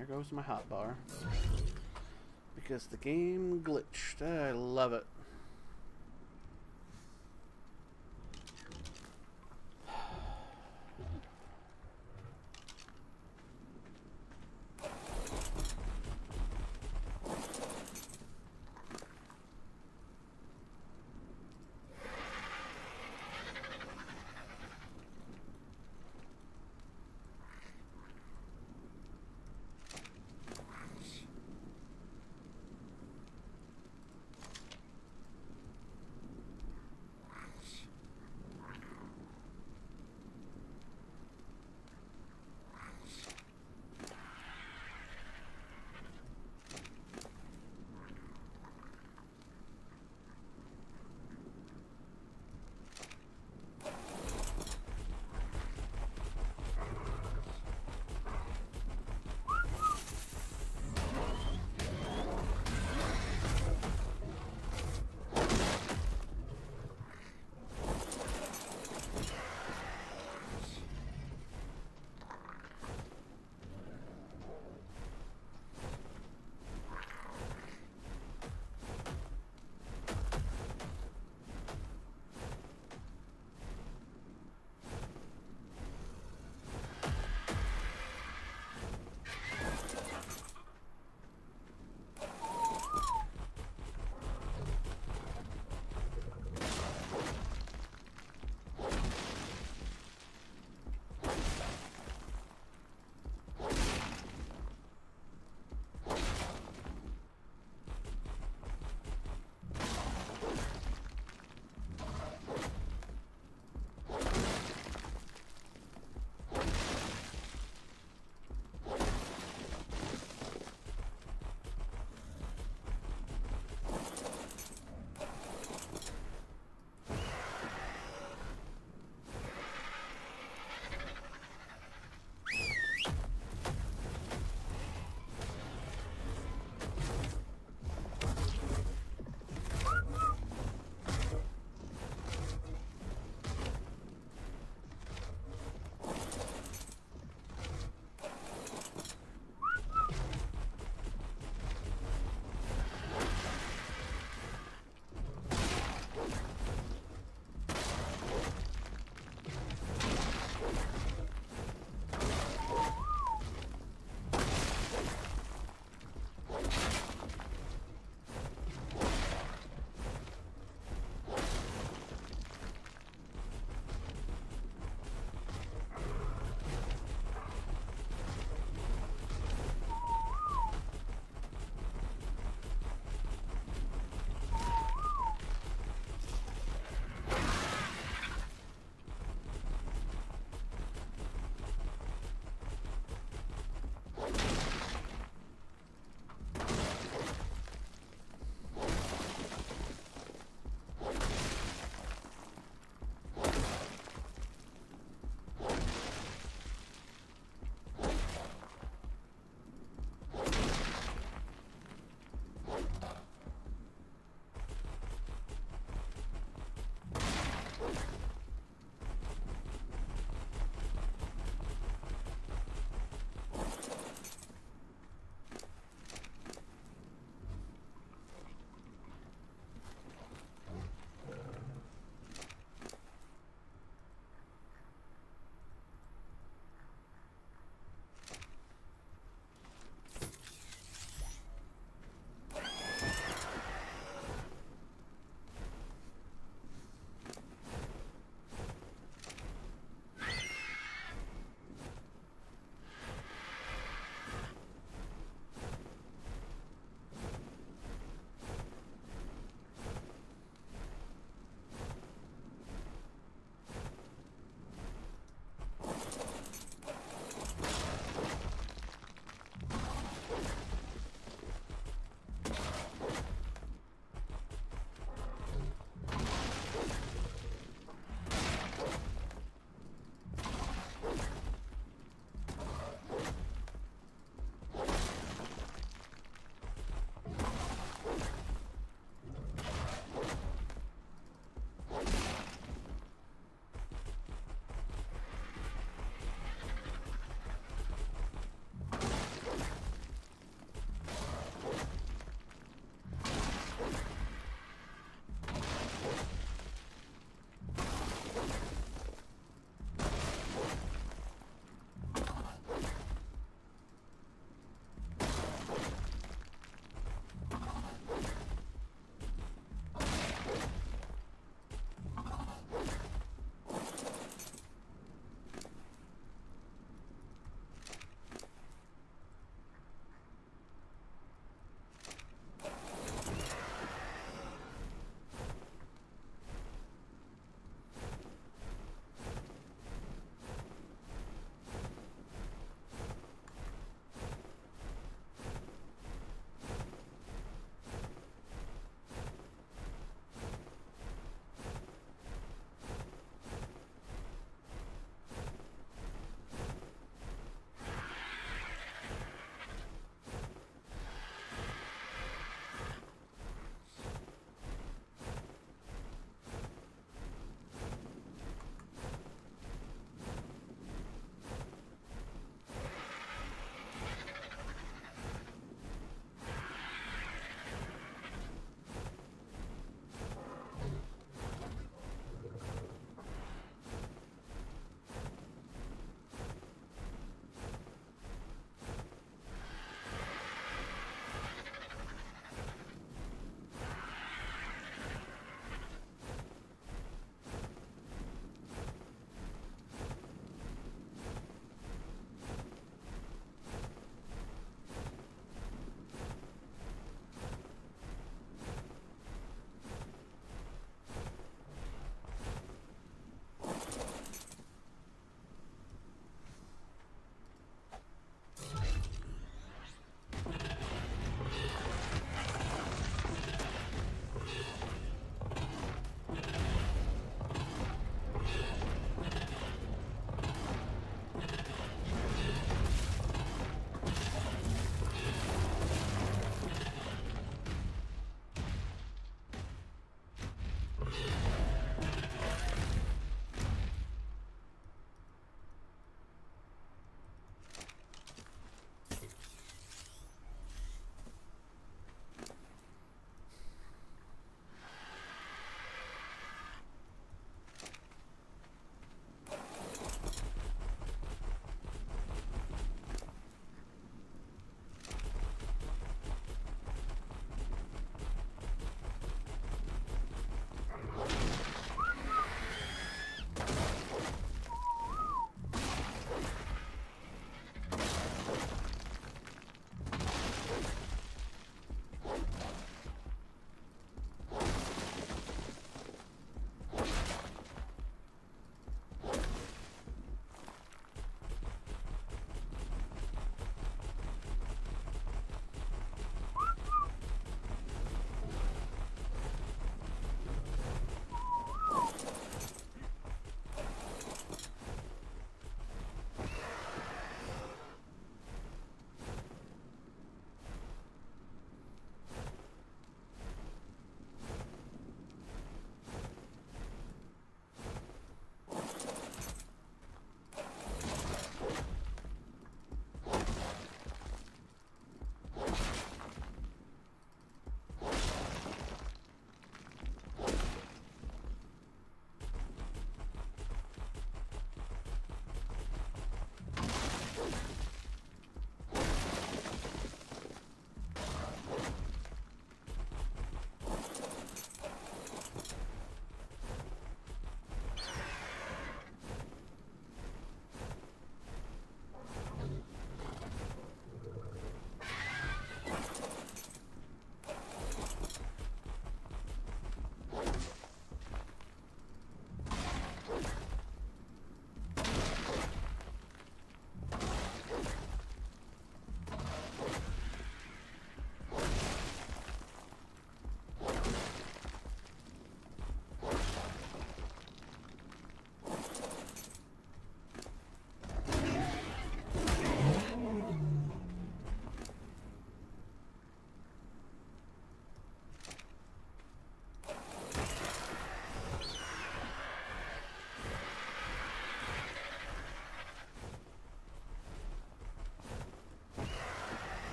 There goes my hotbar. Because the game glitched. I love it.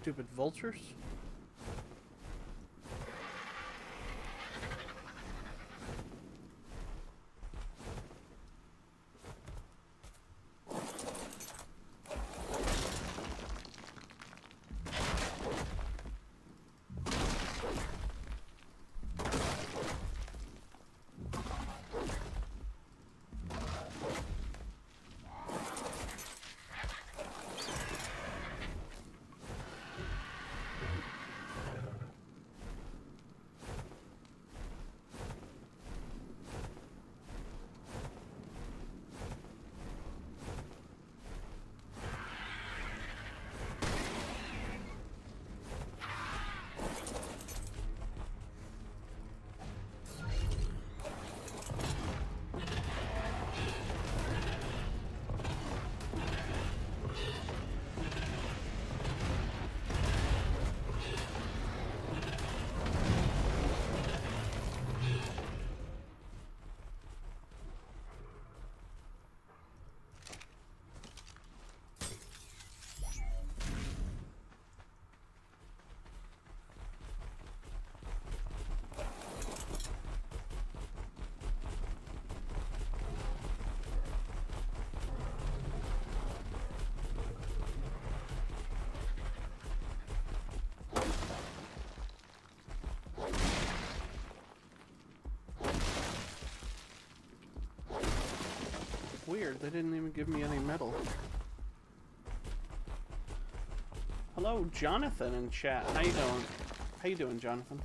Stupid vultures. Weird, they didn't even give me any metal. Hello, Jonathan in chat. How you doing? How you doing, Jonathan?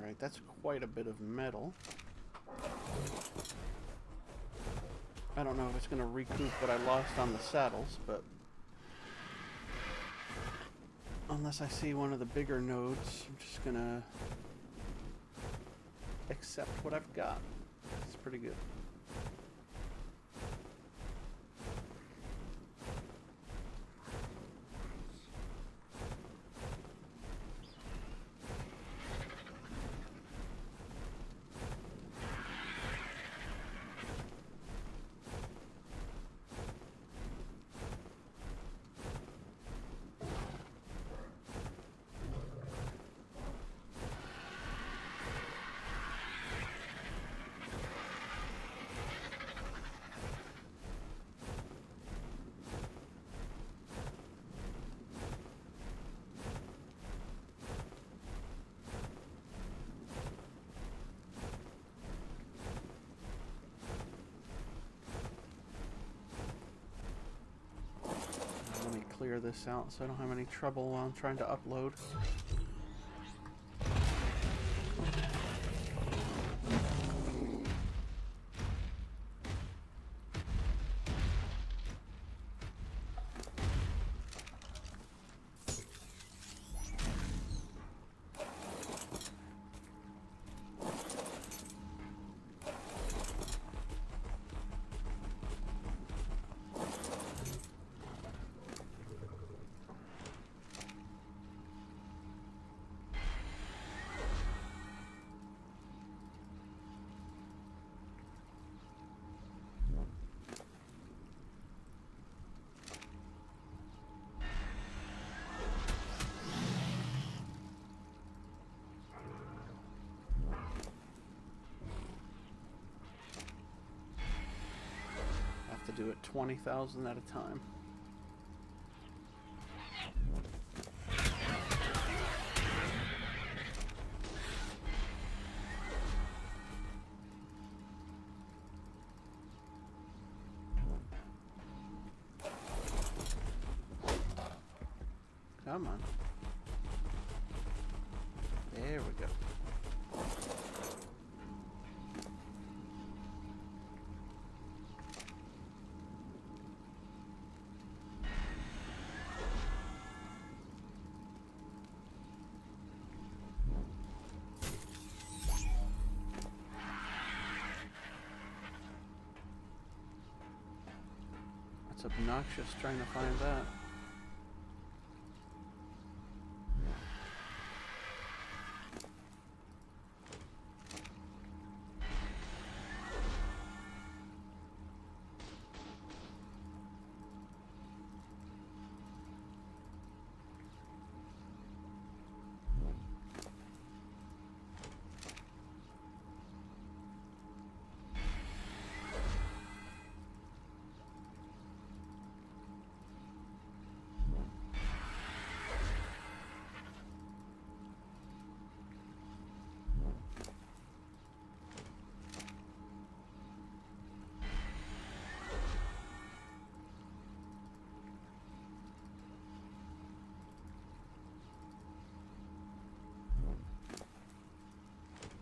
Alright, that's quite a bit of metal. I don't know if it's going to recoup what I lost on the saddles, but unless I see one of the bigger nodes, I'm just going to accept what I've got. It's pretty good. Clear this out so I don't have any trouble while I'm trying to upload. to do it 20,000 at a time. Come on. There we go. It's obnoxious trying to find that.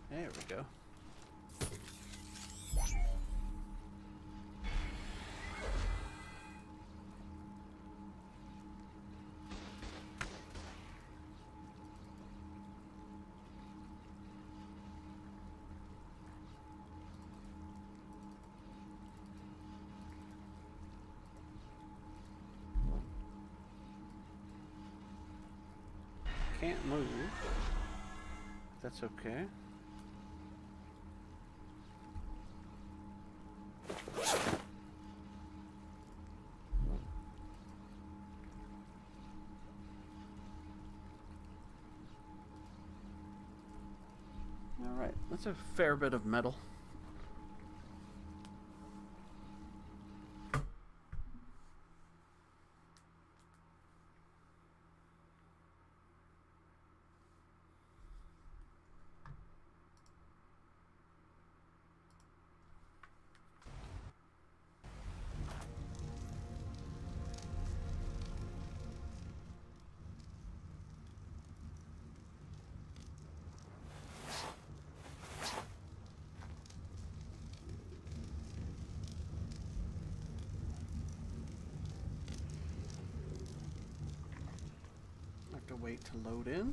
There we go. Can't move. That's okay. Alright, that's a fair bit of metal. To wait to load in.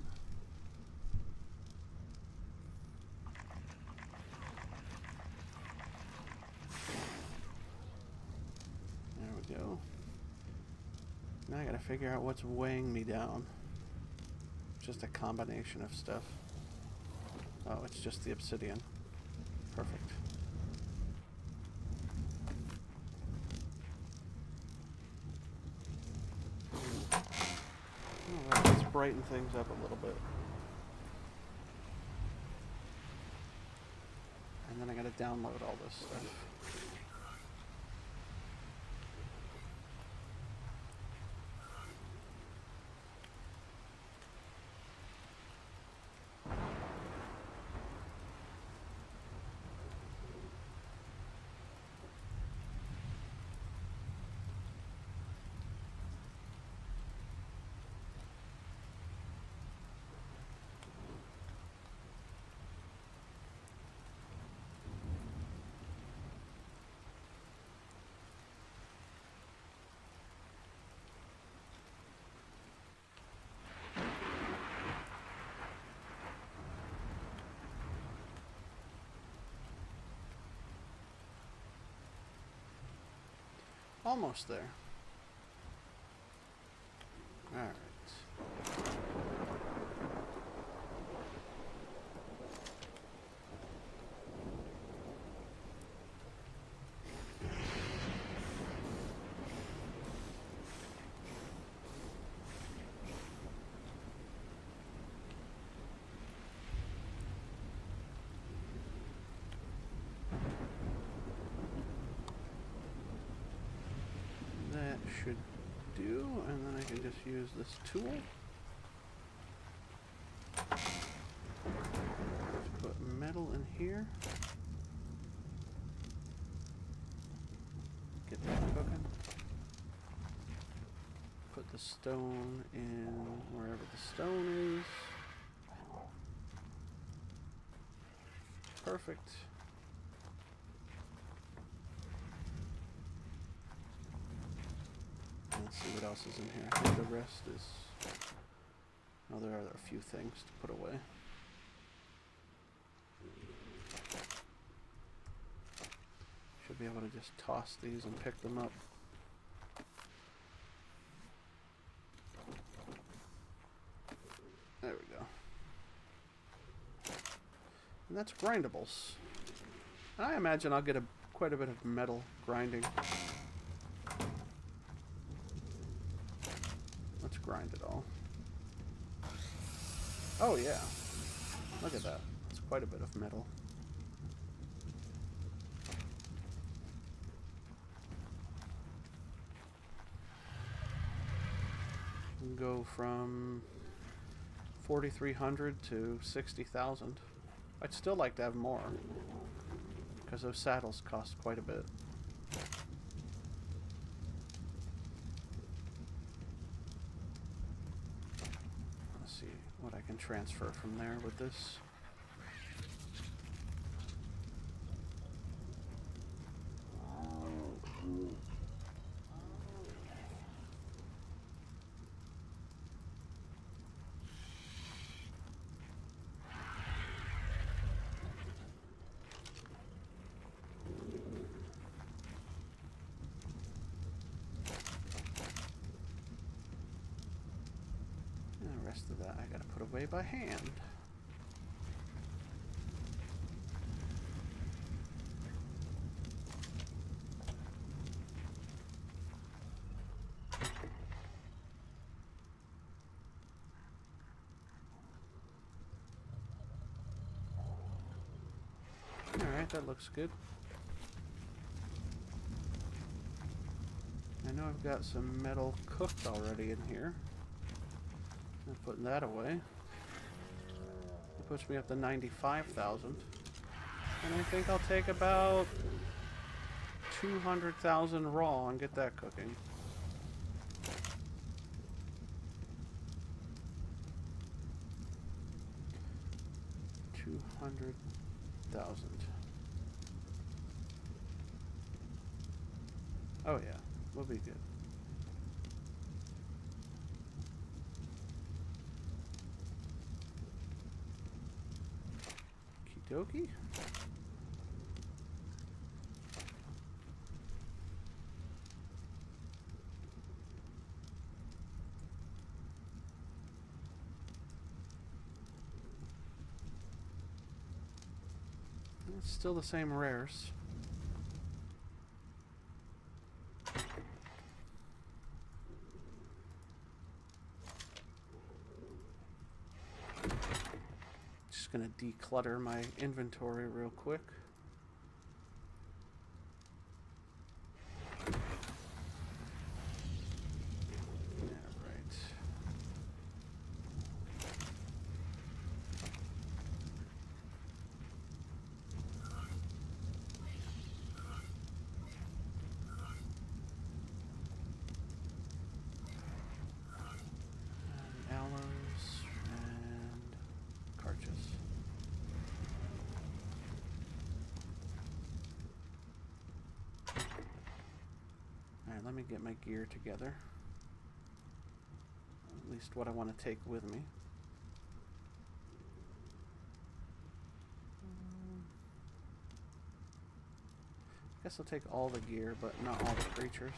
There we go. Now I gotta figure out what's weighing me down. Just a combination of stuff. Oh, it's just the obsidian. Perfect. Alright, let's brighten things up a little bit. And then I gotta download all this stuff. Almost there. All right. should do, and then I can just use this tool to put metal in here. Get that cooking. Put the stone in wherever the stone is. Perfect. Let's see what else is in here. I think the rest is... Oh, there are a few things to put away. Should be able to just toss these and pick them up. There we go. And that's grindables. And I imagine I'll get quite a bit of metal grinding. Let's grind it all. Oh yeah. Look at that. That's quite a bit of metal. Go from 4,300 to 60,000. I'd still like to have more, because those saddles cost quite a bit. Let's see what I can transfer from there with this. Of that I gotta put away by hand. Alright, that looks good. I know I've got some metal cooked already in here. I'm putting that away. It puts me up to 95,000. And I think I'll take about 200,000 raw and get that cooking. $200,000. Oh yeah, we'll be good. Okie dokie. It's still the same rares. Gonna declutter my inventory real quick. Let me get my gear together. At least what I want to take with me. I guess I'll take all the gear, but not all the creatures.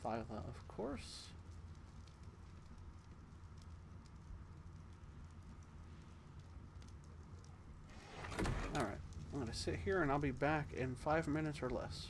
Phyla, of course. Alright, I'm gonna sit here and I'll be back in 5 minutes or less.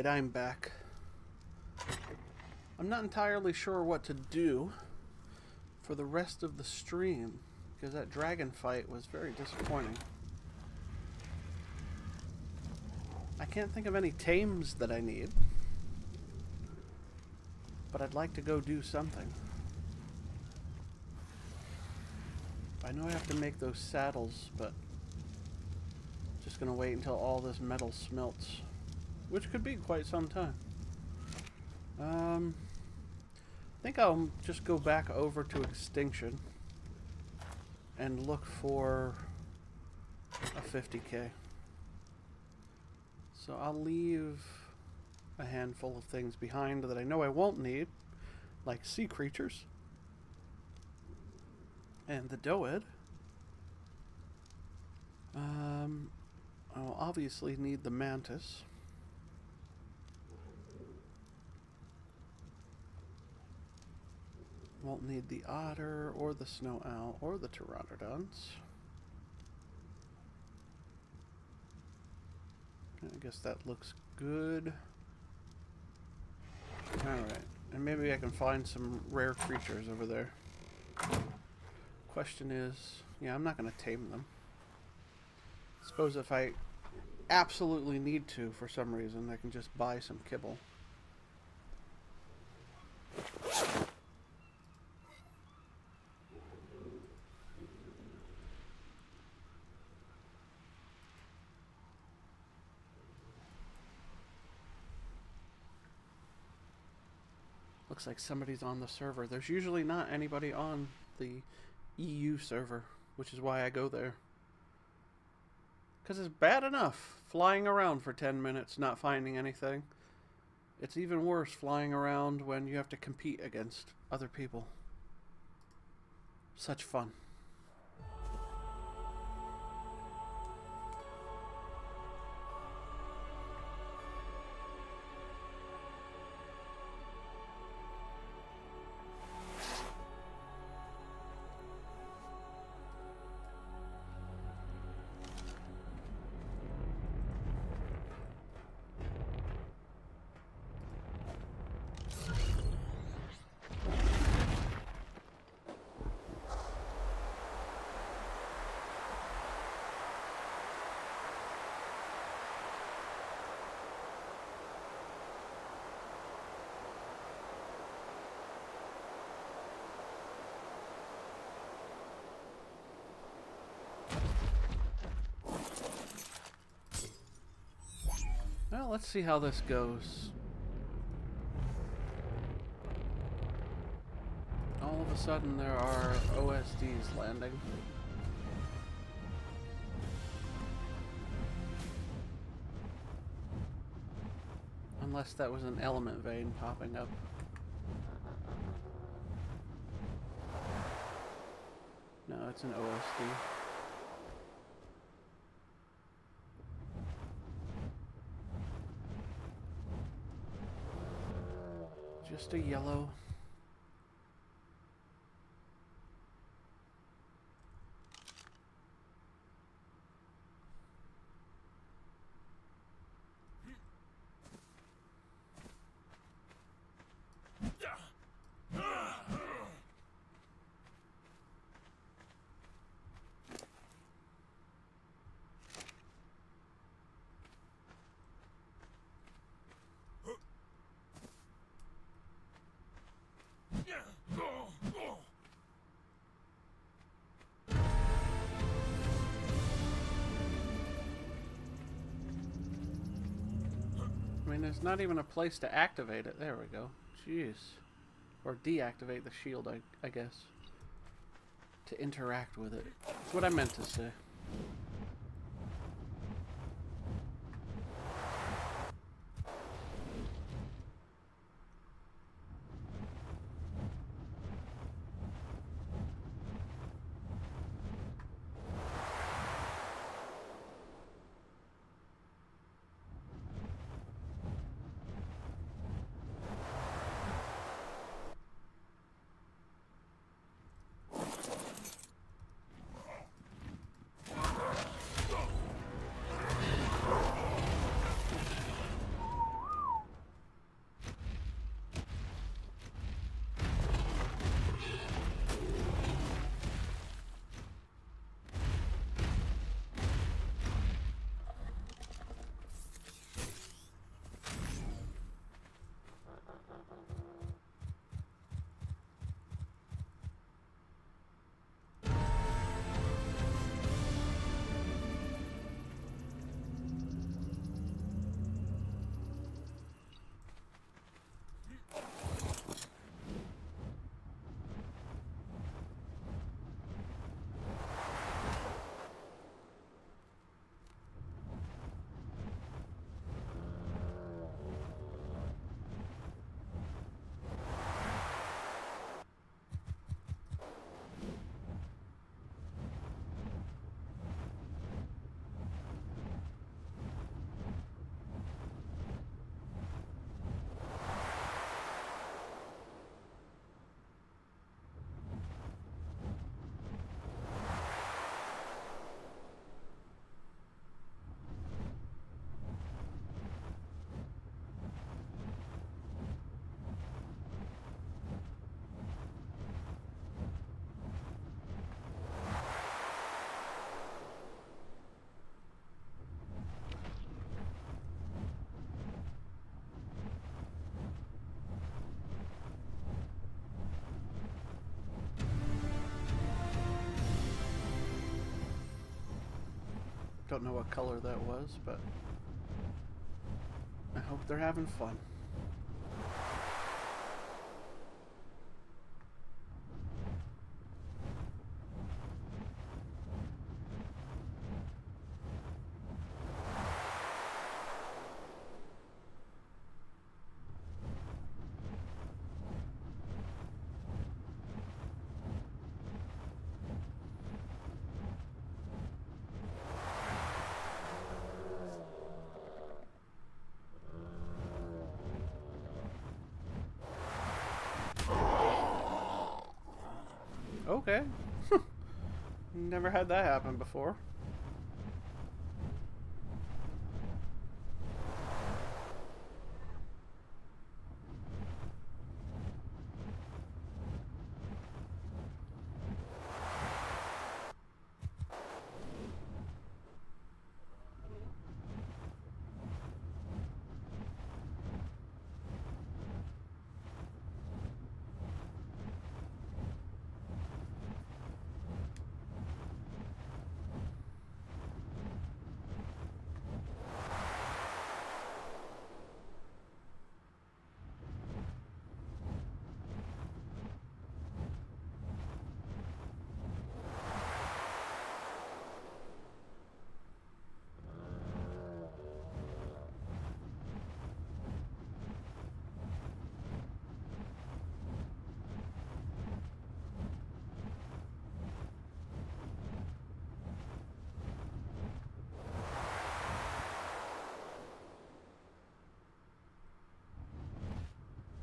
Alright, I'm back. I'm not entirely sure what to do for the rest of the stream, because that dragon fight was very disappointing. I can't think of any tames that I need, but I'd like to go do something. I know I have to make those saddles, but just gonna wait until all this metal smelts, which could be quite some time. I think I'll just go back over to Extinction and look for a 50k. So I'll leave a handful of things behind that I know I won't need, like sea creatures and the Doed. I'll obviously need the mantis. Won't need the otter or the snow owl or the pteranodons. I guess that looks good. Alright, and maybe I can find some rare creatures over there. Question is, yeah, I'm not going to tame them. Suppose if I absolutely need to for some reason, I can just buy some kibble. Looks like somebody's on the server. There's usually not anybody on the EU server, which is why I go there. Because it's bad enough flying around for 10 minutes not finding anything. It's even worse flying around when you have to compete against other people. Such fun. Well, let's see how this goes. All of a sudden there are OSDs landing. Unless that was an element vein popping up. No, it's an OSD. Just a yellow. I mean, there's not even a place to activate it. There we go. Jeez. Or deactivate the shield, I guess. To interact with it. That's what I meant to say. Don't know what color that was, but I hope they're having fun. Okay. Never had that happen before.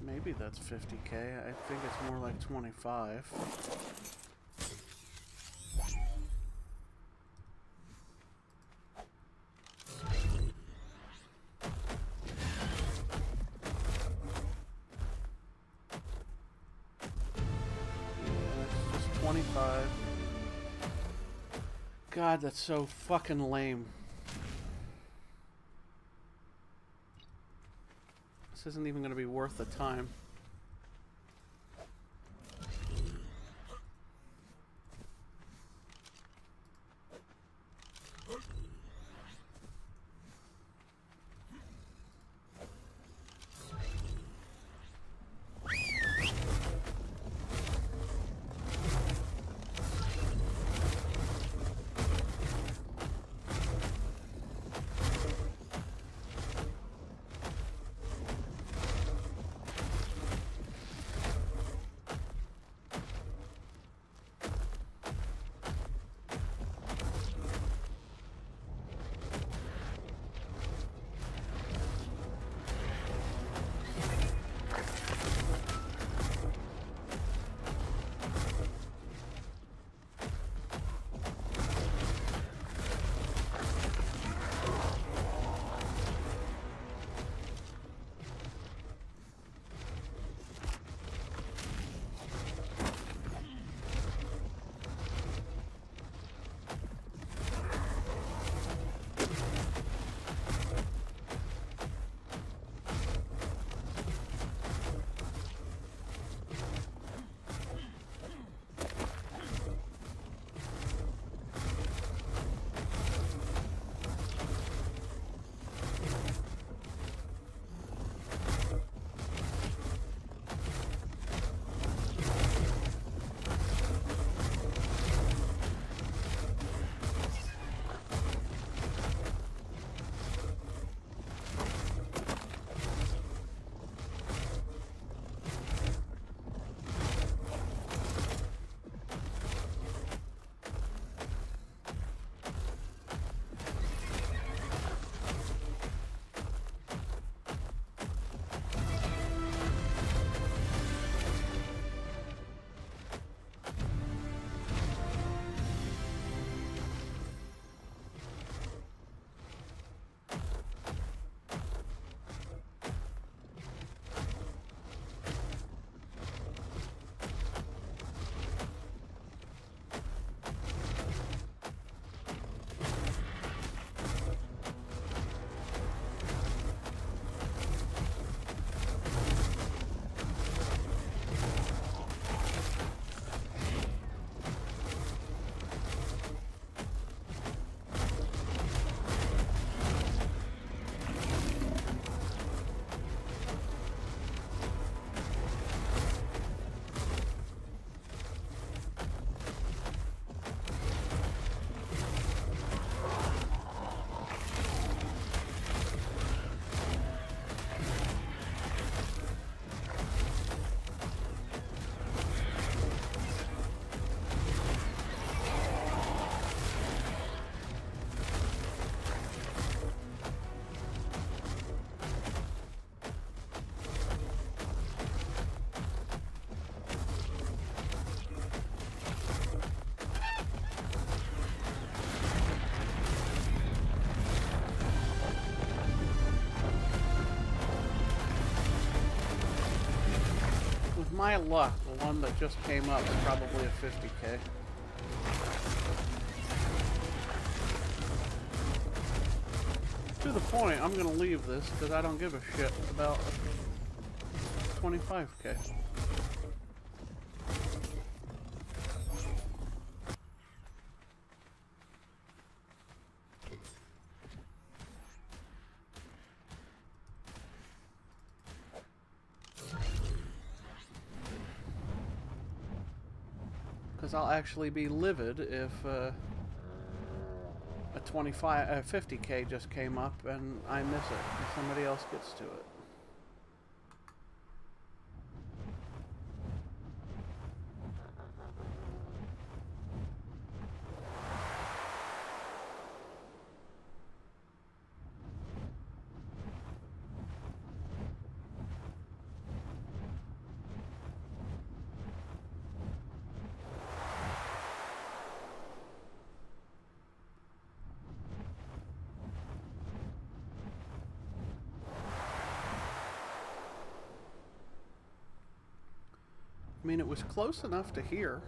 Maybe that's 50K. I think it's more like 25. Yeah, it's just 25. God, that's so fucking lame. This isn't even going to be worth the time. my luck, the one that just came up is probably a 50K. To the point, I'm gonna leave this because I don't give a shit about 25K. Because I'll actually be livid if a 50K just came up and I miss it and somebody else gets to it. I mean, it was close enough to hear.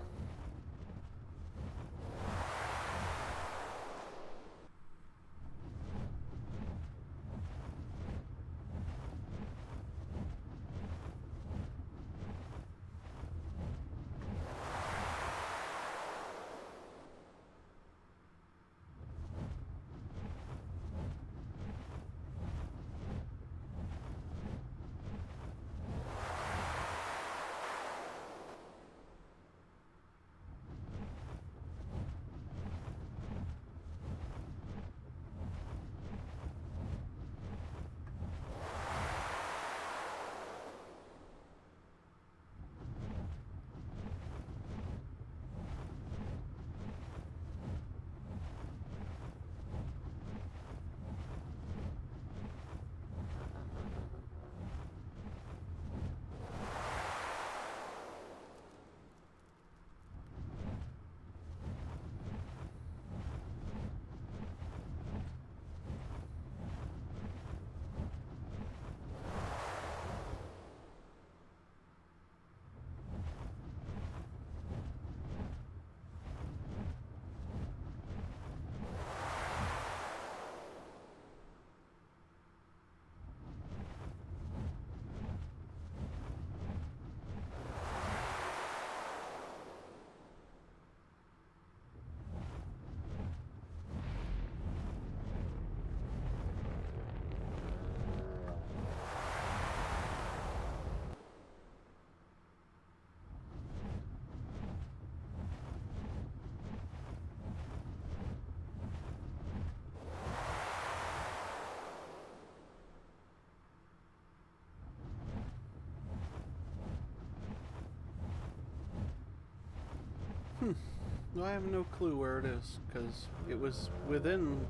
No, I have no clue where it is, because it was within...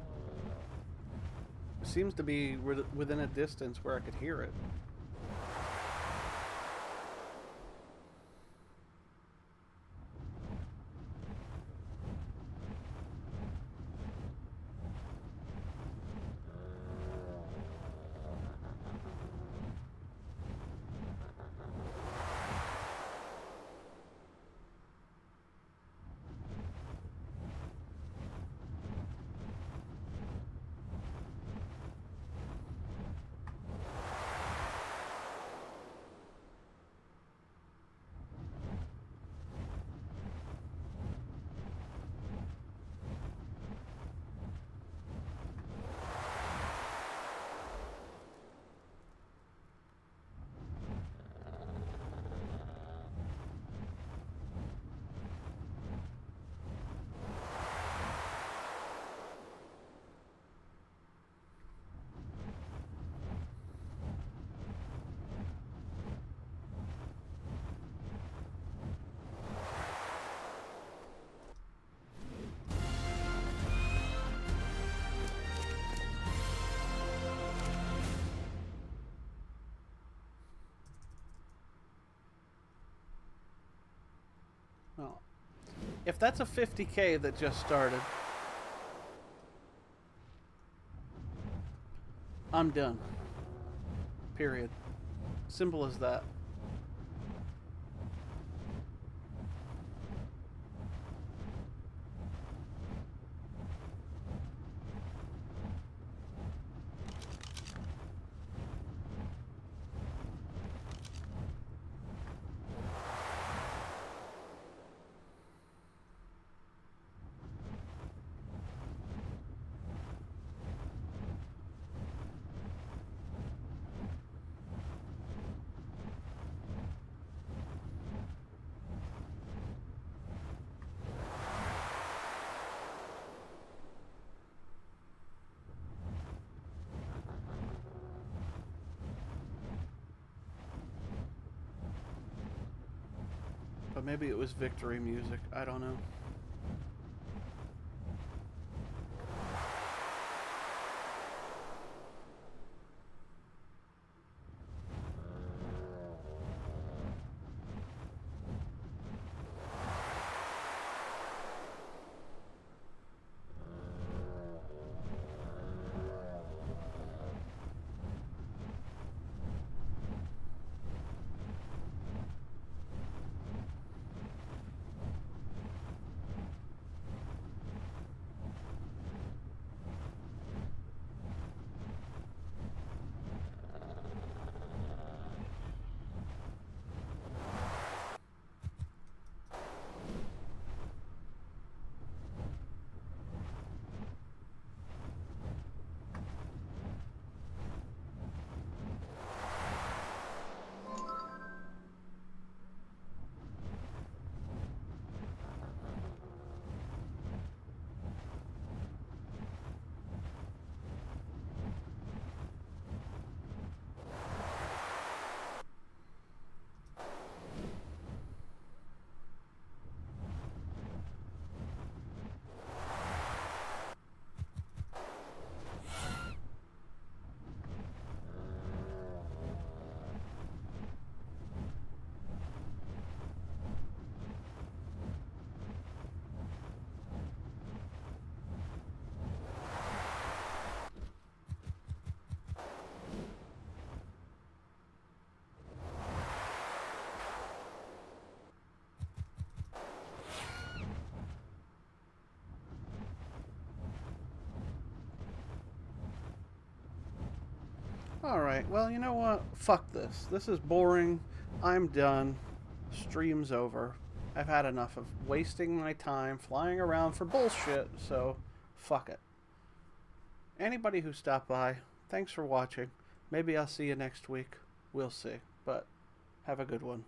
It seems to be within a distance where I could hear it. Well, if that's a 50K that just started, I'm done. Period. Simple as that. So maybe it was victory music. I don't know. Alright, well, you know what? Fuck this. This is boring. I'm done. Stream's over. I've had enough of wasting my time flying around for bullshit, so fuck it. Anybody who stopped by, thanks for watching. Maybe I'll see you next week. We'll see. But have a good one.